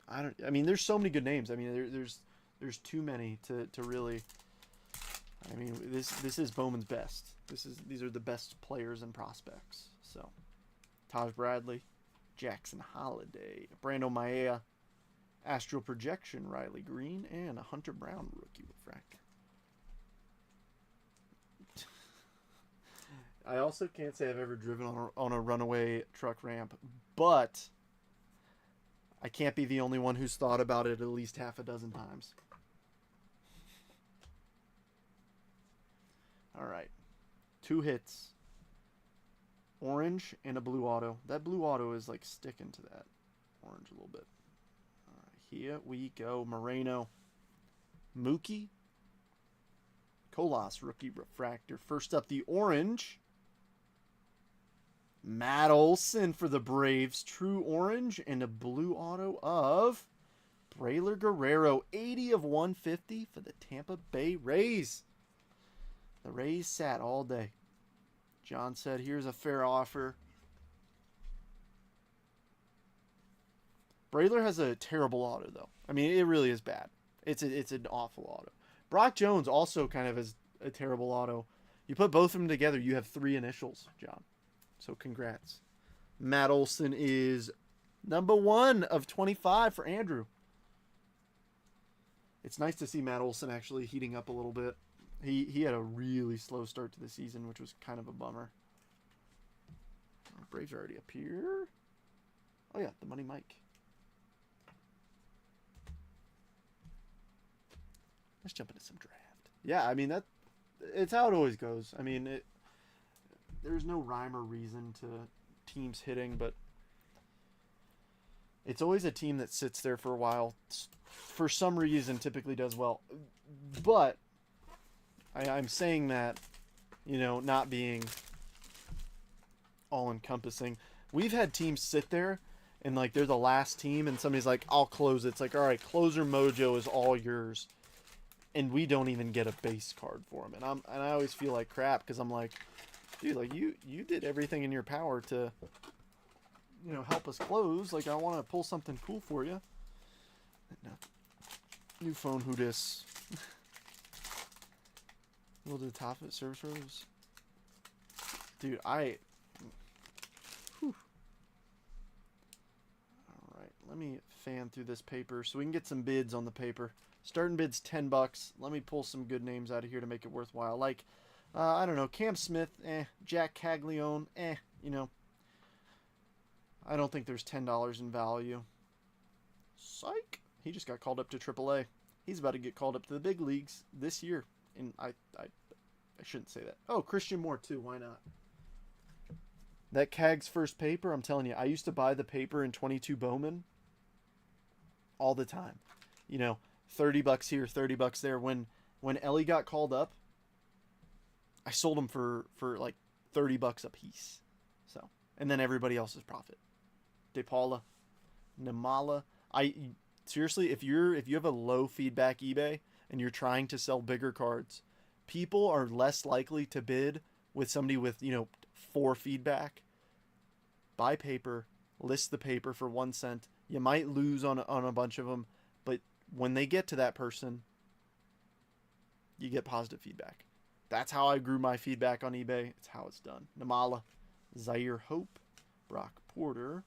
S1: I mean, there's so many good names. I mean, there's too many to really... I mean, this is Bowman's best. These are the best players and prospects. So, Taj Bradley, Jackson Holiday, Brando Maea, Astral Projection, Riley Green, and a Hunter Brown rookie refractor. I also can't say I've ever driven on a runaway truck ramp, but I can't be the only one who's thought about it at least half a dozen times. All right. 2 hits. Orange and a blue auto. That blue auto is like sticking to that orange a little bit. All right, here we go. Moreno. Mookie. Colas rookie refractor. First up, the orange. Matt Olson for the Braves. True orange and a blue auto of Braylor Guerrero. 80 of 150 for the Tampa Bay Rays. The Rays sat all day. John said, here's a fair offer. Braylor has a terrible auto, though. I mean, it really is bad. It's an awful auto. Brock Jones also kind of has a terrible auto. You put both of them together, you have 3 initials, John. So congrats. Matt Olson is number 1 of 25 for Andrew. It's nice to see Matt Olson actually heating up a little bit. He had a really slow start to the season, which was kind of a bummer. Braves are already up here. Oh yeah, the Money Mike. Let's jump into some draft. Yeah, I mean it's how it always goes. I mean, there's no rhyme or reason to teams hitting, but it's always a team that sits there for a while. For some reason, typically does well. But I'm saying that, not being all-encompassing. We've had teams sit there, and, like, they're the last team, and somebody's like, I'll close it. It's like, all right, closer mojo is all yours. And we don't even get a base card for them. And I always feel like crap, because I'm like, dude, like, you did everything in your power to, help us close. Like, I want to pull something cool for you. No. New phone, who dis? Go to the top of it, service rows. Dude, Alright, let me fan through this paper so we can get some bids on the paper. Starting bid's $10. Let me pull some good names out of here to make it worthwhile. Like, I don't know, Cam Smith, Jack Caglione, I don't think there's $10 in value. Psych! He just got called up to AAA. He's about to get called up to the big leagues this year. And I shouldn't say that. Oh, Christian Moore too. Why not? That Cag's first paper, I'm telling you, I used to buy the paper in 22 Bowman all the time. $30 here, $30 there. When Ellie got called up, I sold them for like $30 a piece. So, and then everybody else's profit. De Paula, Namala. Seriously, if you have a low feedback eBay and you're trying to sell bigger cards, people are less likely to bid with somebody with 4 feedback. Buy paper, list the paper for 1 cent. You might lose on a bunch of them, but when they get to that person, you get positive feedback. That's how I grew my feedback on eBay. It's how it's done. Namala, Zaire Hope, Brock Porter,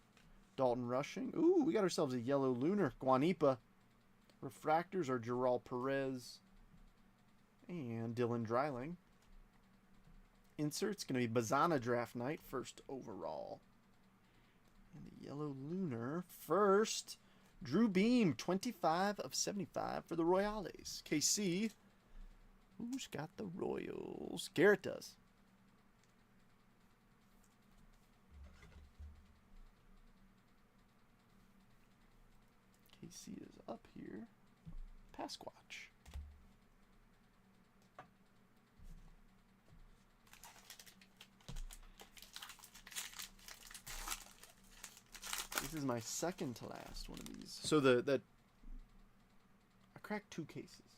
S1: Dalton Rushing. Ooh, we got ourselves a yellow lunar. Guanipa. Refractors are Gerald Perez and Dylan Dreiling. Insert's going to be Bazana draft night, first overall. And the yellow lunar, first, Drew Beam, 25 of 75 for the Royales. KC, who's got the Royals? Garrett does. KC is up here. Pasquatch. This is my second to last one of these. So I cracked 2 cases.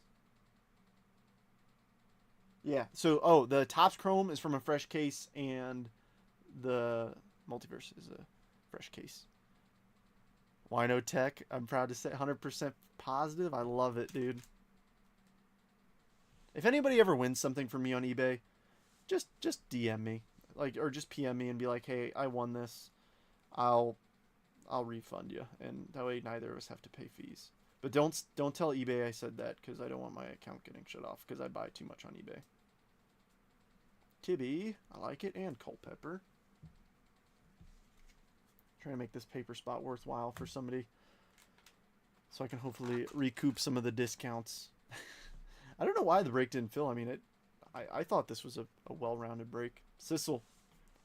S1: Yeah. So the Topps Chrome is from a fresh case, and the Multiverse is a fresh case. Wino Tech, I'm proud to say 100% positive. I love it, dude. If anybody ever wins something from me on eBay, just DM me, or just PM me and be like, "Hey, I won this. I'll refund you," and that way neither of us have to pay fees. But don't tell eBay I said that, because I don't want my account getting shut off because I buy too much on eBay. Tibby, I like it, and Culpepper. Trying to make this paper spot worthwhile for somebody, so I can hopefully recoup some of the discounts. I don't know why the break didn't fill. I mean, I thought this was a well-rounded break. Sissel,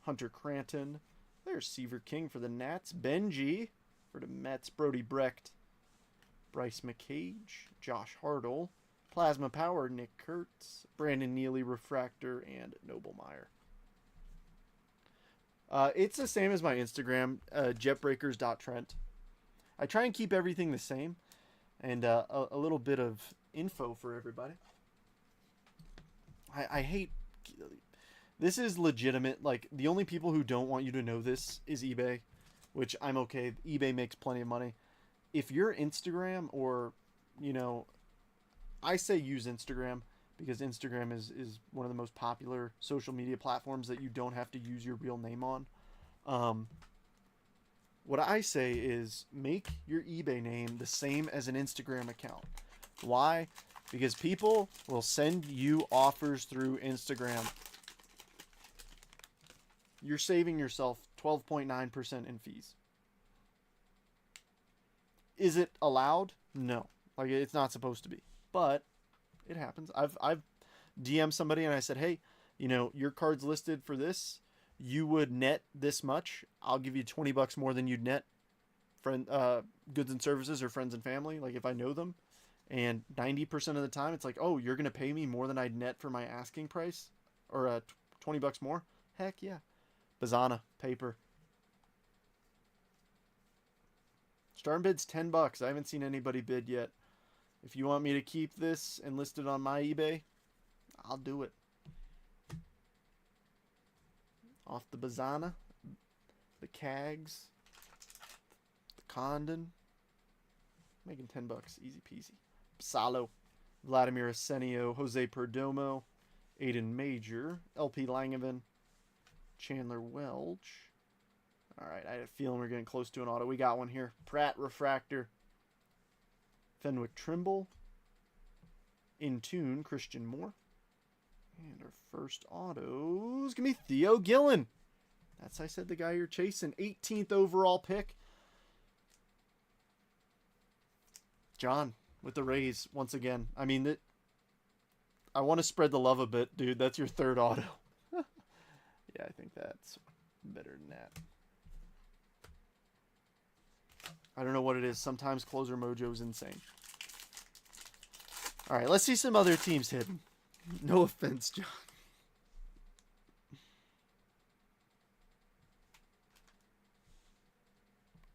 S1: Hunter Cranton. There's Seaver King for the Nats. Benji for the Mets. Brody Brecht. Bryce McCage. Josh Hartle. Plasma Power. Nick Kurtz. Brandon Neely, Refractor, and Noblemeyer. It's the same as my Instagram, jetbreakers.trent. I try and keep everything the same, and a little bit of info for everybody. I hate... This is legitimate. Like, the only people who don't want you to know this is eBay, which I'm okay. eBay makes plenty of money. If your Instagram or, I say use Instagram, because Instagram is one of the most popular social media platforms that you don't have to use your real name on. What I say is make your eBay name the same as an Instagram account. Why? Because people will send you offers through Instagram. You're saving yourself 12.9% in fees. Is it allowed? No. Like, it's not supposed to be. But it happens. I've DM'd somebody and I said, hey, you know, your card's listed for this. You would net this much. I'll give you $20 more than you'd net goods and services or friends and family, like if I know them. And 90% of the time it's like, oh, you're going to pay me more than I'd net for my asking price, or $20 more. Heck yeah. Bazana paper. Starting bid's $10. I haven't seen anybody bid yet. If you want me to keep this and list it on my eBay, I'll do it. Off the Bazana, the Cags, the Condon. Making $10. Easy peasy. Salo, Vladimir Arsenio, Jose Perdomo, Aiden Major, LP Langevin, Chandler Welch. All right, I had a feeling we are getting close to an auto. We got one here. Pratt Refractor, Fenwick Trimble, In Tune, Christian Moore. And our first auto is going to be Theo Gillen. That's, I said, the guy you're chasing. 18th overall pick. John with the Rays once again. I mean, I want to spread the love a bit, dude. That's your third auto. Yeah, I think that's better than that. I don't know what it is. Sometimes Closer Mojo is insane. All right, let's see some other teams hidden. No offense, John.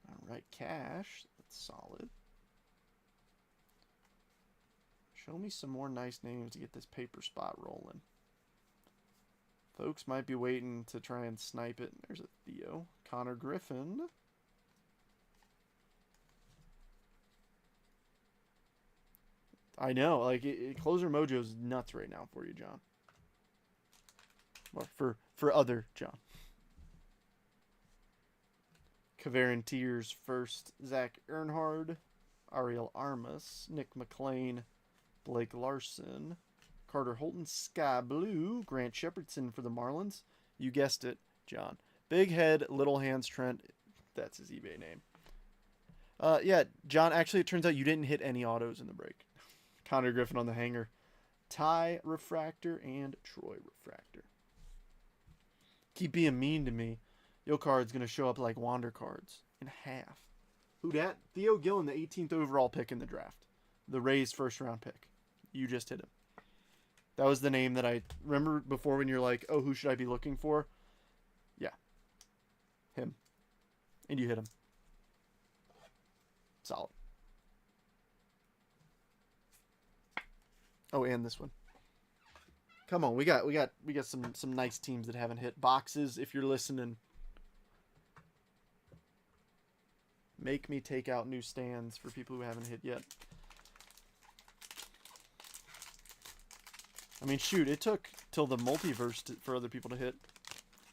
S1: All right, cash. That's solid. Show me some more nice names to get this paper spot rolling. Folks might be waiting to try and snipe it. There's a Theo. Connor Griffin. I know, like, Closer Mojo's nuts right now for you, John. Well, for other John. Kavarin Tears first. Zach Earnhardt. Ariel Armas. Nick McLean. Blake Larson. Carter Holton. Sky Blue. Grant Shepardson for the Marlins. You guessed it, John. Big Head, Little Hands Trent. That's his eBay name. Yeah, John, actually, it turns out you didn't hit any autos in the break. Connor Griffin on the hanger. Ty Refractor and Troy Refractor. Keep being mean to me. Your card's going to show up like Wander cards in half. Who dat? Theo Gillen, the 18th overall pick in the draft. The Rays' first round pick. You just hit him. That was the name that I remember before when you're like, oh, who should I be looking for? Yeah. Him. And you hit him. Solid. Oh, and this one. Come on, we got some nice teams that haven't hit. Boxes, if you're listening. Make me take out new stands for people who haven't hit yet. I mean, shoot, it took till the multiverse for other people to hit.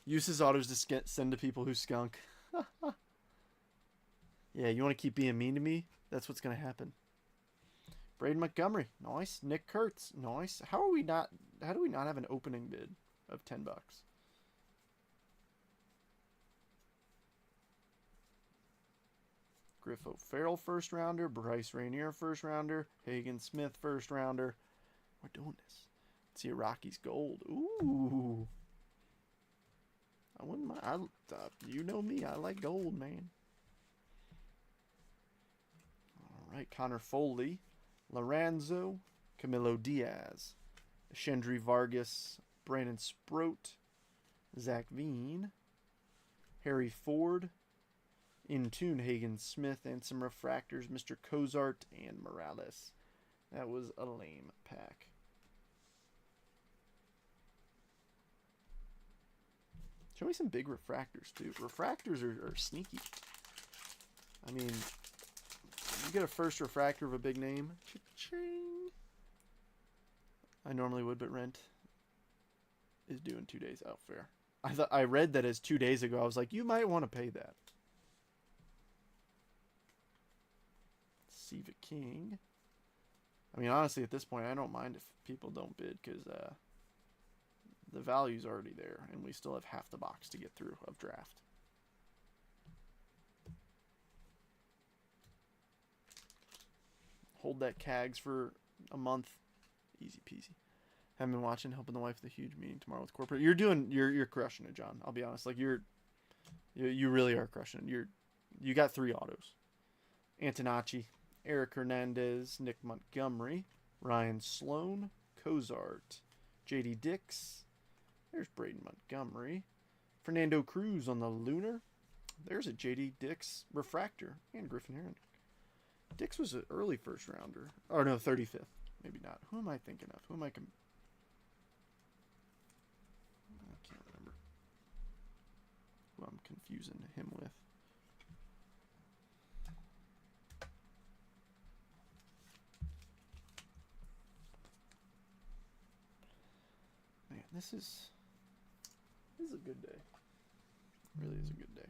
S1: Use his autos to send to people who skunk. Yeah, you want to keep being mean to me? That's what's going to happen. Braden Montgomery, nice. Nick Kurtz, nice. How do we not have an opening bid of $10? Griffo Farrell first rounder, Bryce Rainier first rounder, Hagen Smith first rounder. We're doing this. Let's see a Rockies gold. Ooh. I wouldn't mind. You know me. I like gold, man. All right, Connor Foley. Lorenzo, Camilo Diaz, Shendry Vargas, Brandon Sproat, Zach Veen, Harry Ford, In Tune Hagen Smith, and some refractors, Mr. Cozart and Morales. That was a lame pack. Show me some big refractors, too. Refractors are sneaky. I mean, you get a first refractor of a big name. Cha-ching. I normally would, but rent is due in 2 days. Oh, fair. I read that as 2 days ago. I was like, you might want to pay that. Siva King. I mean, honestly, at this point, I don't mind if people don't bid because the value's already there, and we still have half the box to get through of draft. Hold that CAGs for a month. Easy peasy. Haven't been watching, helping the wife with a huge meeting tomorrow with corporate. You're crushing it, John. I'll be honest. Like you really are crushing it. You got 3 autos. Antonacci, Eric Hernandez, Nick Montgomery, Ryan Sloan, Cozart, J.D. Dix. There's Braden Montgomery. Fernando Cruz on the Lunar. There's a J.D. Dix refractor and Griffin Herron. Dix was an early first rounder. Or no, 35th. Maybe not. Who am I thinking of? I can't remember who I'm confusing him with. Man, this is a good day. It really is a good day.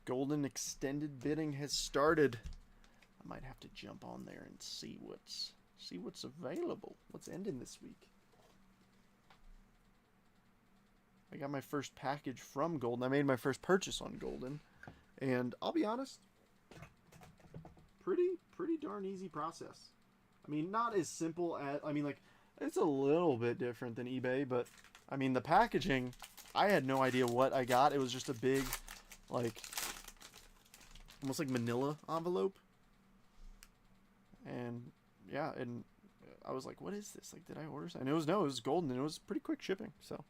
S1: Golden extended bidding has started. I might have to jump on there and see what's available. What's ending this week? I got my first package from Golden. I made my first purchase on Golden, and I'll be honest, pretty darn easy process. I mean, not as simple as, I mean, like, it's a little bit different than eBay, but I mean, the packaging, I had no idea what I got. It was just a big, like, almost like manila envelope. And yeah, and I was like, what is this? Like, did I order something? And it was Golden, and it was pretty quick shipping. So,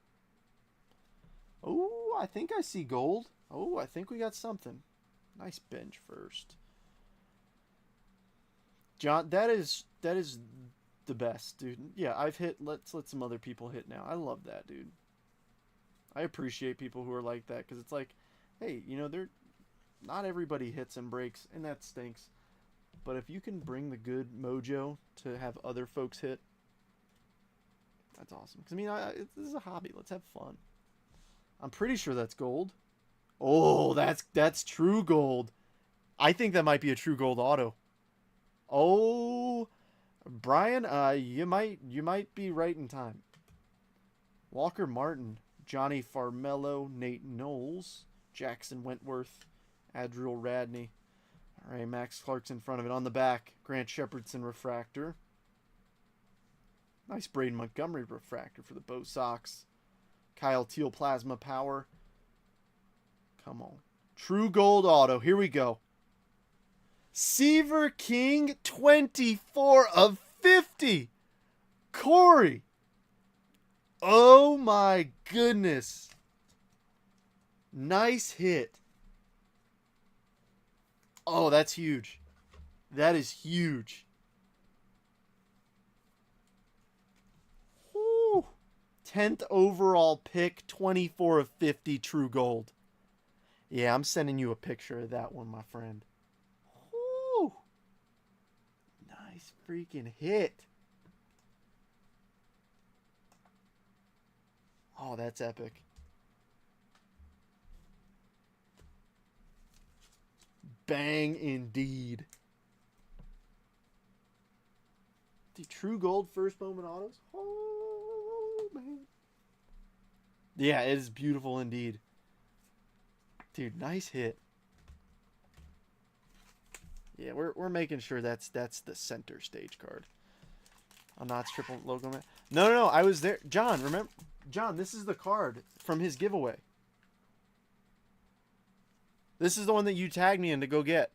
S1: oh, I think I see gold. Oh, I think we got something. Nice bench first. John, that is the best, dude. Yeah, I've hit. Let's let some other people hit now. I love that, dude. I appreciate people who are like that, because it's like, hey, you know, not everybody hits and breaks, and that stinks. But if you can bring the good mojo to have other folks hit, that's awesome. Because, I mean, this is a hobby. Let's have fun. I'm pretty sure that's gold. Oh, that's true gold. I think that might be a true gold auto. Oh, Brian, you might be right in time. Walker Martin, Johnny Farmello, Nate Knowles, Jackson Wentworth, Adriel Radney. All right, Max Clark's in front of it. On the back, Grant Shepardson refractor. Nice Braden Montgomery refractor for the Bo Sox. Kyle Teal plasma power. Come on. True gold auto. Here we go. Seaver King, 24 of 50. Corey. Oh my goodness. Nice hit. Oh, that's huge. That is huge. Woo. 10th overall pick, 24 of 50 true gold. Yeah, I'm sending you a picture of that one, my friend. Woo. Nice freaking hit. Oh, that's epic. Bang indeed. The true gold first Bowman autos. Oh, man. Yeah, it is beautiful indeed. Dude, nice hit. Yeah, we're making sure that's the center stage card. A Knott's triple logo man. No, I was there. John, remember? John, this is the card from his giveaway. This is the one that you tagged me in to go get.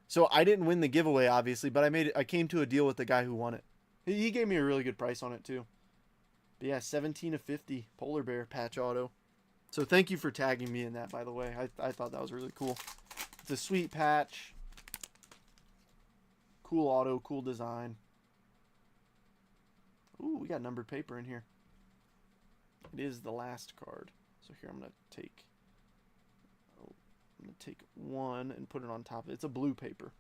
S1: So I didn't win the giveaway, obviously, but I came to a deal with the guy who won it. He gave me a really good price on it, too. But yeah, 17 of 50 Polar Bear patch auto. So thank you for tagging me in that, by the way. I thought that was really cool. It's a sweet patch. Cool auto, cool design. Ooh, we got numbered paper in here. It is the last card. So here I'm going to take one and put it on top of it. It's a blue paper.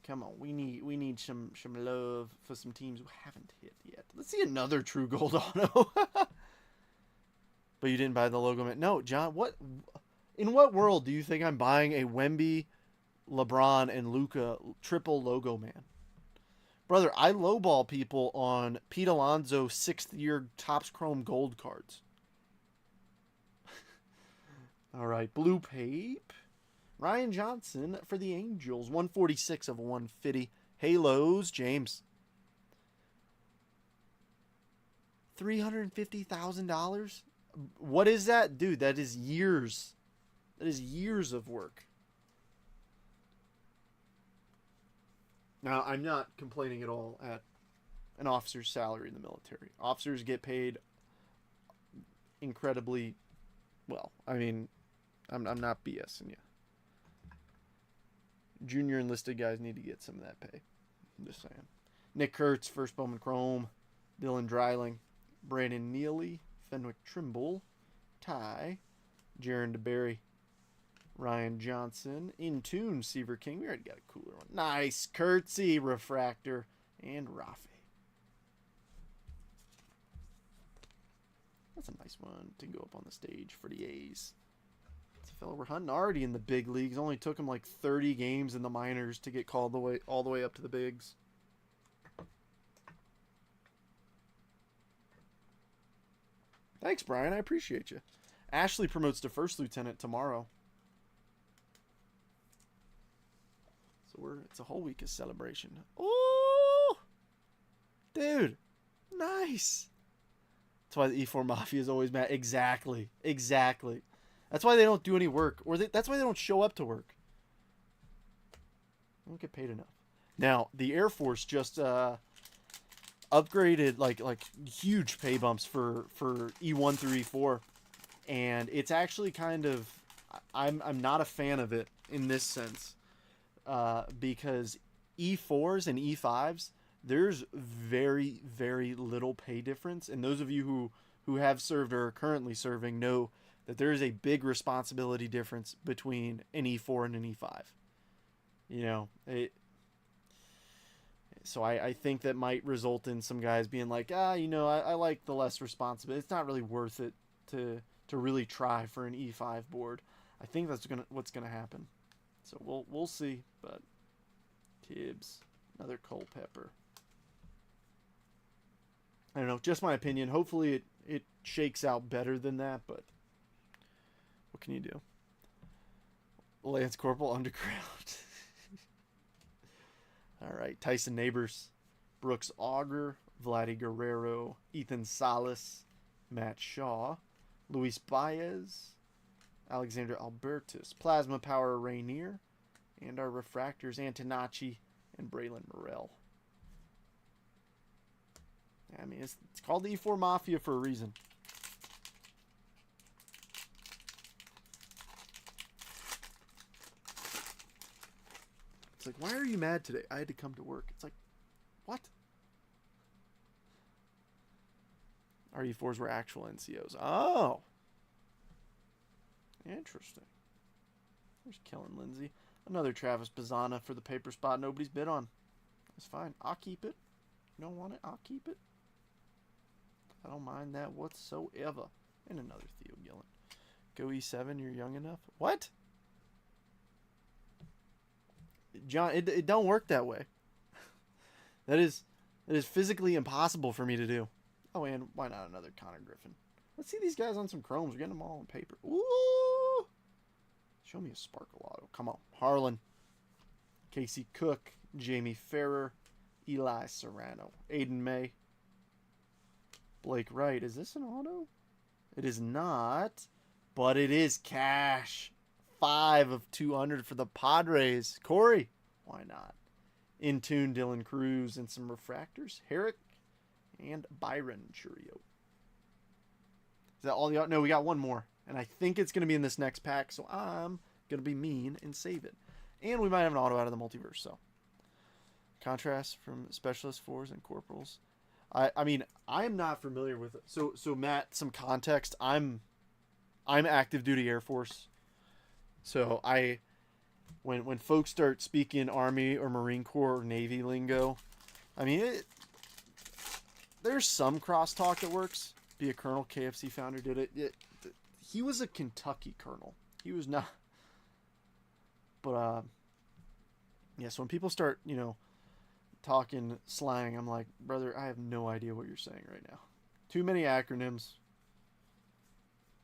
S1: Come on, we need some love for some teams who haven't hit yet. Let's see another true gold auto. But you didn't buy the logo man. No, John. What? In what world do you think I'm buying a Wemby, LeBron, and Luka triple logo man? Brother, I lowball people on Pete Alonso 6th-year Topps Chrome Gold cards. All right, blue pape. Ryan Johnson for the Angels, 146 of 150. Halos, James. $350,000? What is that? Dude, that is years. That is years of work. Now, I'm not complaining at all at an officer's salary in the military. Officers get paid incredibly well. I mean, I'm not BSing you. Junior enlisted guys need to get some of that pay. I'm just saying. Nick Kurtz, first Bowman Chrome. Dylan Dreiling. Brandon Neely. Fenwick Trimble. Ty. Jaron DeBerry. Ryan Johnson. In Tune, Seaver King. We already got a cooler one. Nice. Curtsy, Refractor. And Rafi. That's a nice one to go up on the stage for the A's. It's a fellow we're hunting already in the big leagues. Only took him like 30 games in the minors to get called all the way up to the bigs. Thanks, Brian. I appreciate you. Ashley promotes to first lieutenant tomorrow. So it's a whole week of celebration. Ooh! Dude. Nice. That's why the E4 Mafia is always mad. Exactly. That's why they don't do any work. That's why they don't show up to work. They don't get paid enough. Now, the Air Force just upgraded like huge pay bumps for E1 through E4. And it's actually kind of... I'm not a fan of it in this sense. Because E4s and E5s, there's very, very little pay difference. And those of you who have served or are currently serving know that there is a big responsibility difference between an E4 and an E5. You know, so I think that might result in some guys being like, I like the less responsibility. It's not really worth it to really try for an E5 board. I think that's what's gonna happen. So we'll see. But Tibbs, another Culpepper. I don't know, just my opinion. Hopefully it shakes out better than that, but what can you do? Lance Corporal Underground. All right, Tyson Neighbors, Brooks Auger, Vladdy Guerrero, Ethan Salas, Matt Shaw, Luis Baez, Alexander Albertus, Plasma Power Rainier, and our refractors Antonacci and Braylon Morrell. I mean, it's called the E4 Mafia for a reason. It's like, why are you mad today? I had to come to work. It's like, what? Our E4s were actual NCOs. Oh. Interesting. There's Kellen Lindsay. Another Travis Bazzana for the paper spot nobody's bid on. That's fine. I'll keep it. You don't want it? I'll keep it. I don't mind that whatsoever. And another Theo Gillen. Go E7, you're young enough. What? John, it don't work that way. That is physically impossible for me to do. Oh, and why not another Connor Griffin? Let's see these guys on some chromes. We're getting them all on paper. Ooh! Show me a Sparkle Auto. Come on. Harlan. Casey Cook. Jamie Ferrer. Eli Serrano. Aiden May. Blake Wright. Is this an auto? It is not. But it is cash. 5 of 200 for the Padres. Corey. Why not? In Tune, Dylan Cruz, and some refractors. Herrick and Byron Churio. Is that all the... No, we got one more. And I think it's going to be in this next pack, so I'm going to be mean and save it. And we might have an auto out of the multiverse, so. Contrast from Specialist 4s and Corporals. I mean, I'm not familiar with it. So Matt, some context. I'm active duty Air Force. So when folks start speaking Army or Marine Corps or Navy lingo, I mean, there's some crosstalk that works. Be a Colonel, KFC founder did it. He was a Kentucky Colonel. He was not. But, yeah, so when people start, talking slang, I'm like, brother, I have no idea what you're saying right now. Too many acronyms.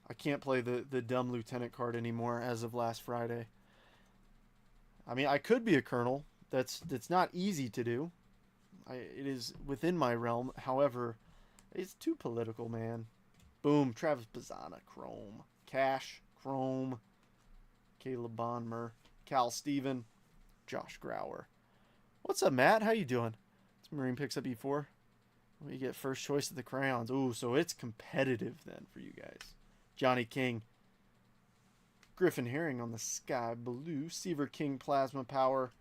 S1: I can't play the dumb lieutenant card anymore as of last Friday. I mean, I could be a colonel. That's not easy to do. It is within my realm. However, it's too political, man. Boom. Travis Bazzana, Chrome. Cash, Chrome. Caleb Bonmer. Cal Steven. Josh Grauer. What's up, Matt? How you doing? It's Marine picks up E4. We get first choice of the crayons. Ooh, so it's competitive then for you guys. Johnny King. Griffin Herring on the sky blue. Seaver King Plasma Power.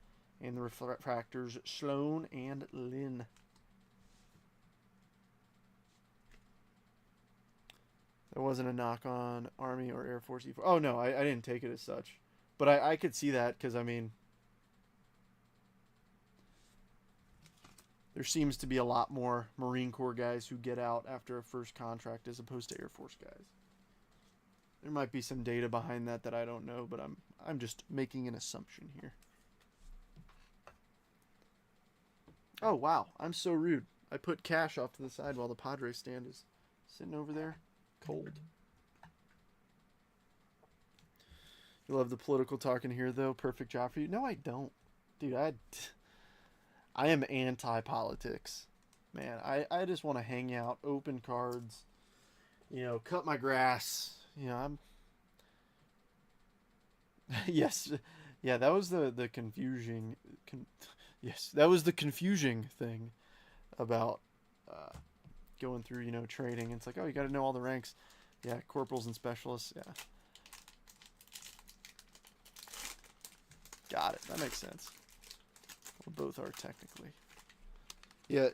S1: And the refractors Sloan and Lynn. There wasn't a knock on Army or Air Force E4. Oh, no, I didn't take it as such. But I could see that because, I mean, there seems to be a lot more Marine Corps guys who get out after a first contract as opposed to Air Force guys. There might be some data behind that I don't know, but I'm just making an assumption here. Oh, wow. I'm so rude. I put Cash off to the side while the Padres stand is sitting over there. Cold. You love the political talking here, though. Perfect job for you. No, I don't. Dude, I am anti-politics. Man, I just want to hang out, open cards, cut my grass. I'm... Yes. Yeah, that was the confusing... Yes, that was the confusing thing about going through, trading. It's like, oh, you got to know all the ranks. Yeah, corporals and specialists. Yeah. Got it. That makes sense. Well, both are technically. Yeah,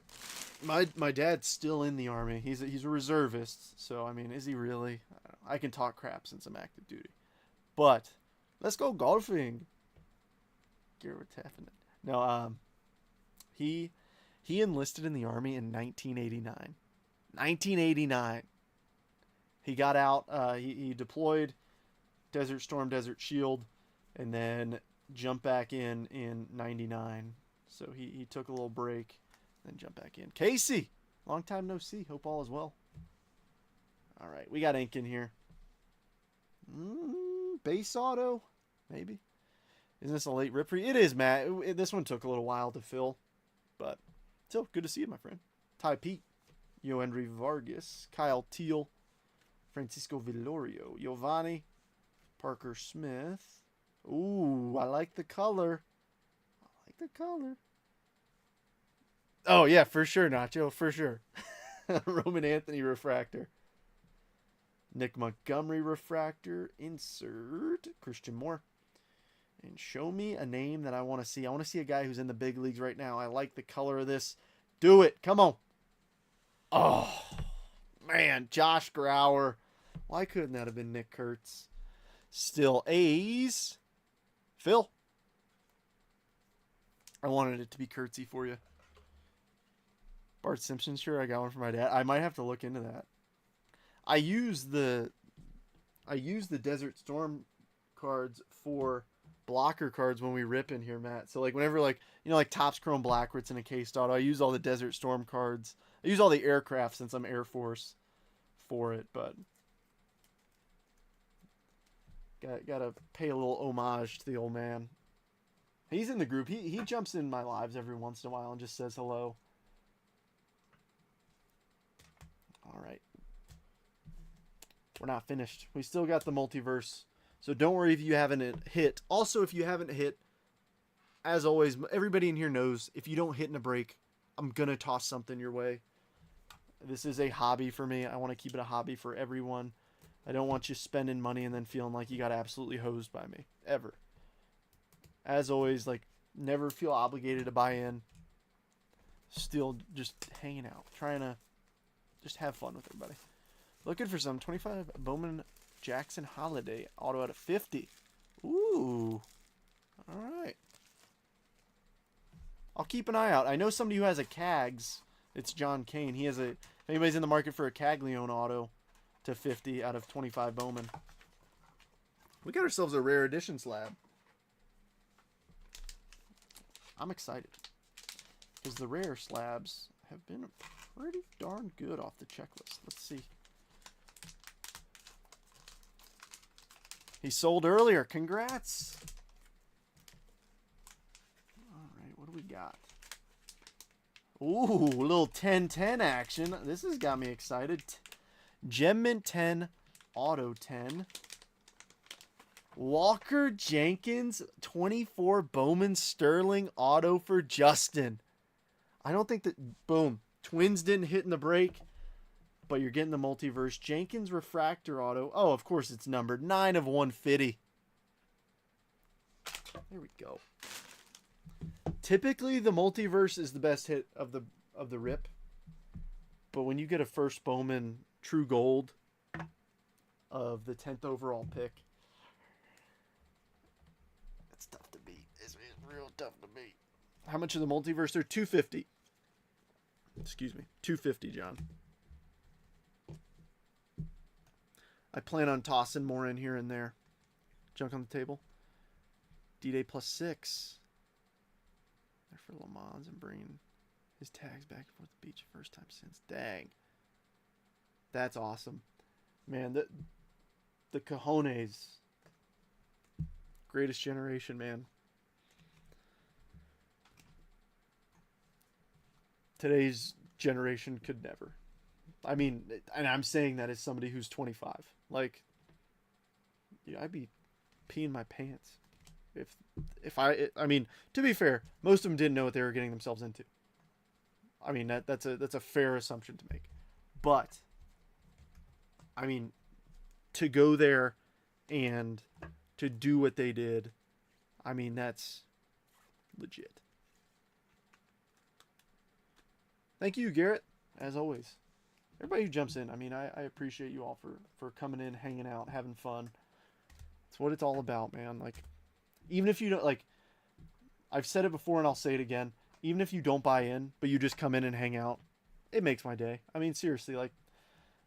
S1: my dad's still in the Army. He's a reservist. So, I mean, is he really? I don't know. I can talk crap since I'm active duty. But, let's go golfing. Garrett tapping it. No, he enlisted in the Army in 1989. 1989. He got out. He deployed Desert Storm, Desert Shield, and then jumped back in 99. So he took a little break, then jumped back in. Casey, long time no see. Hope all is well. All right, we got ink in here. Base auto, maybe. Isn't this a late rip for you? It is, Matt. This one took a little while to fill, but still good to see you, my friend. Ty Pete, Yoendry Vargas, Kyle Teal, Francisco Villorio, Giovanni, Parker Smith. Ooh, I like the color. I like the color. Oh, yeah, for sure, Nacho, for sure. Roman Anthony refractor. Nick Montgomery refractor. Insert Christian Moore. And show me a name that I want to see. I want to see a guy who's in the big leagues right now. I like the color of this. Do it. Come on. Oh, man. Josh Grauer. Why couldn't that have been Nick Kurtz? Still A's. Phil. I wanted it to be Kurtzy for you. Bart Simpson, sure. I got one for my dad. I might have to look into that. I use the Desert Storm cards for blocker cards when we rip in here, Matt. So like whenever like Topps Chrome Black where it's in a case auto, I use all the Desert Storm cards. I use all the aircraft since I'm Air Force for it, but gotta pay a little homage to the old man. He's in the group. He jumps in my lives every once in a while and just says hello. All right. We're not finished. We still got the multiverse. So don't worry if you haven't hit. Also, if you haven't hit, as always, everybody in here knows if you don't hit in a break, I'm going to toss something your way. This is a hobby for me. I want to keep it a hobby for everyone. I don't want you spending money and then feeling like you got absolutely hosed by me. Ever. As always, like, never feel obligated to buy in. Still just hanging out. Trying to just have fun with everybody. Looking for some 25 Bowman Jackson Holiday auto out of 50. Ooh. All right. I'll keep an eye out. I know somebody who has a Cags. It's John Kane. He has a. If anybody's in the market for a Caglione auto to 50 out of 25 Bowman. We got ourselves a rare edition slab. I'm excited. Because the rare slabs have been pretty darn good off the checklist. Let's see. He sold earlier. Congrats. All right, what do we got? Ooh, a little 10-10 action. This has got me excited. Gem Mint 10, Auto 10. Walker Jenkins, 24 Bowman Sterling Auto for Justin. I don't think that... Boom. Twins didn't hit in the break, but you're getting the multiverse. Jenkins Refractor Auto. Oh, of course it's numbered. 9 of 150. There we go. Typically, the multiverse is the best hit of the rip. But when you get a first Bowman True Gold of the 10th overall pick, it's tough to beat. It's real tough to beat. How much of the multiverse? They're 250. Excuse me. 250, John. I plan on tossing more in here and there. Junk on the table. D-Day +6. There for Le Mans and bringing his tags back and forth to the beach first time since. Dang. That's awesome. Man, the cojones. Greatest generation, man. Today's generation could never. I mean, and I'm saying that as somebody who's 25. Like, yeah, I'd be peeing my pants if I mean, to be fair, most of them didn't know what they were getting themselves into. I mean, that's a fair assumption to make. But I mean, to go there and to do what they did, I mean, that's legit. Thank you, Garrett, as always. Everybody who jumps in, I mean, I appreciate you all for coming in, hanging out, having fun. It's what it's all about, man. Like, even if you don't, like, I've said it before and I'll say it again, even if you don't buy in, but you just come in and hang out, it makes my day. I mean, seriously, like,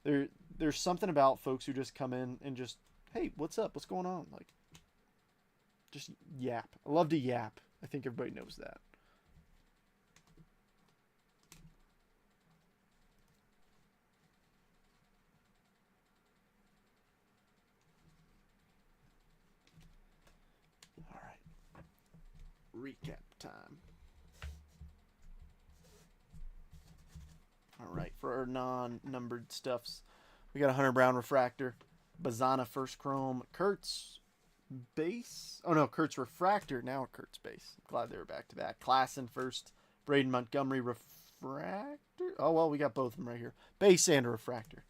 S1: there's something about folks who just come in and just, hey, what's up? What's going on? Like, just yap. I love to yap. I think everybody knows that. Recap time. All right, for our non-numbered stuffs, we got a Hunter Brown Refractor, Bazana First Chrome, Kurtz Base. Oh no, Kurtz Refractor, now Kurtz Base. I'm glad they were back to back. Klassen First, Braden Montgomery Refractor. Oh well, we got both of them right here. Base and a Refractor.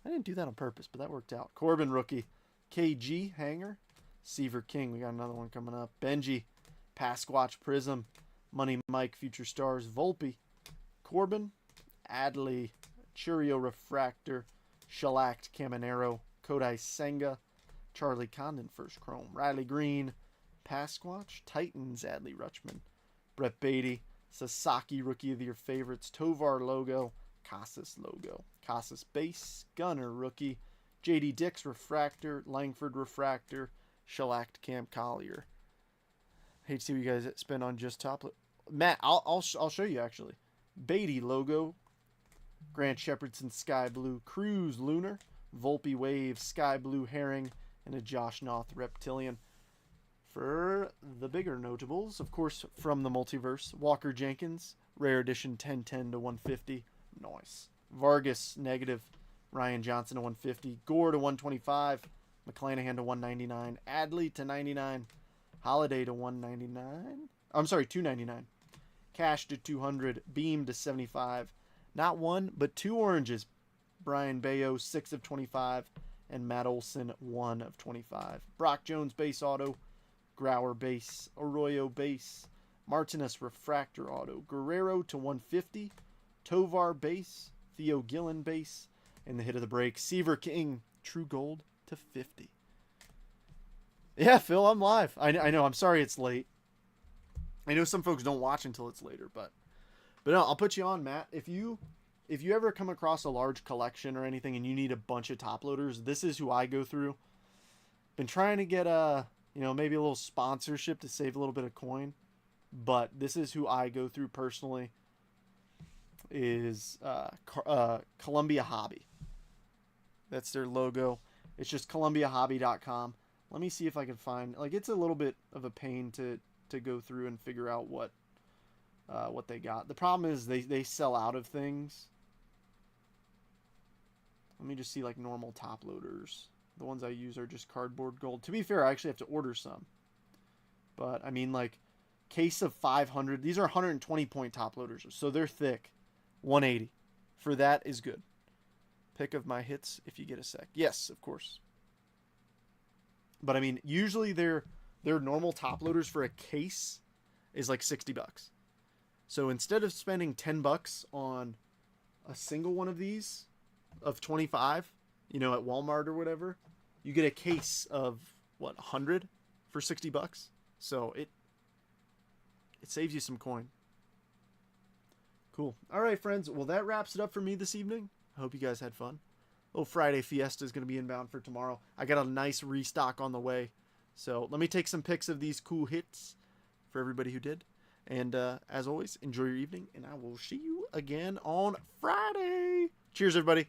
S1: I didn't do that on purpose, but that worked out. Corbin Rookie, KG Hanger, Seaver King. We got another one coming up. Benji. Pasquatch Prism, Money Mike, Future Stars, Volpe, Corbin, Adley, Churio Refractor, Shellacked Caminero, Kodai Senga, Charlie Condon First Chrome, Riley Green, Pasquatch, Titans, Adley Rutschman, Brett Beatty, Sasaki Rookie of Your Favorites, Tovar Logo, Casas Logo, Casas Base, Gunner Rookie, JD Dix Refractor, Langford Refractor, Shellacked Cam Collier. Hate to see what you guys spend on just top. Matt, I'll show you actually. Beatty Logo, Grant Shepardson Sky Blue, Cruz Lunar, Volpe Wave, Sky Blue Herring, and a Josh Noth Reptilian. For the bigger notables, of course, from the multiverse, Walker Jenkins, Rare Edition 1010 to 150. Nice. Vargas negative, Ryan Johnson to 150. Gore to 125. McClanahan to 199. Adley to 99. Holiday to 199. I'm sorry, 299. Cash to 200. Beam to 75. Not one, but two oranges. Brian Bayo, 6 of 25. And Matt Olson, 1 of 25. Brock Jones base auto. Grauer base. Arroyo base. Martinez refractor auto. Guerrero to 150. Tovar base. Theo Gillen base. And the hit of the break, Seaver King, True Gold to 50. Yeah, Phil, I'm live. I know. I'm sorry it's late. I know some folks don't watch until it's later, but no, I'll put you on, Matt. If you ever come across a large collection or anything and you need a bunch of top loaders, this is who I go through. Been trying to get maybe a little sponsorship to save a little bit of coin, but this is who I go through personally. Is Columbia Hobby. That's their logo. It's just columbiahobby.com. Let me see if I can find, like, it's a little bit of a pain to go through and figure out what they got. The problem is they sell out of things. Let me just see, like, normal top loaders. The ones I use are just cardboard gold. To be fair, I actually have to order some. But, I mean, like, case of 500. These are 120 point top loaders, so they're thick. 180. For that is good. Pick of my hits if you get a sec. Yes, of course. But, I mean, usually their normal top loaders for a case is like $60. So instead of spending $10 on a single one of these of 25, at Walmart or whatever, you get a case of 100 for $60. So it saves you some coin. Cool. All right, friends. Well, that wraps it up for me this evening. I hope you guys had fun. Little Friday Fiesta is going to be inbound for tomorrow. I got a nice restock on the way. So let me take some pics of these cool hits for everybody who did. And as always, enjoy your evening, and I will see you again on Friday. Cheers, everybody.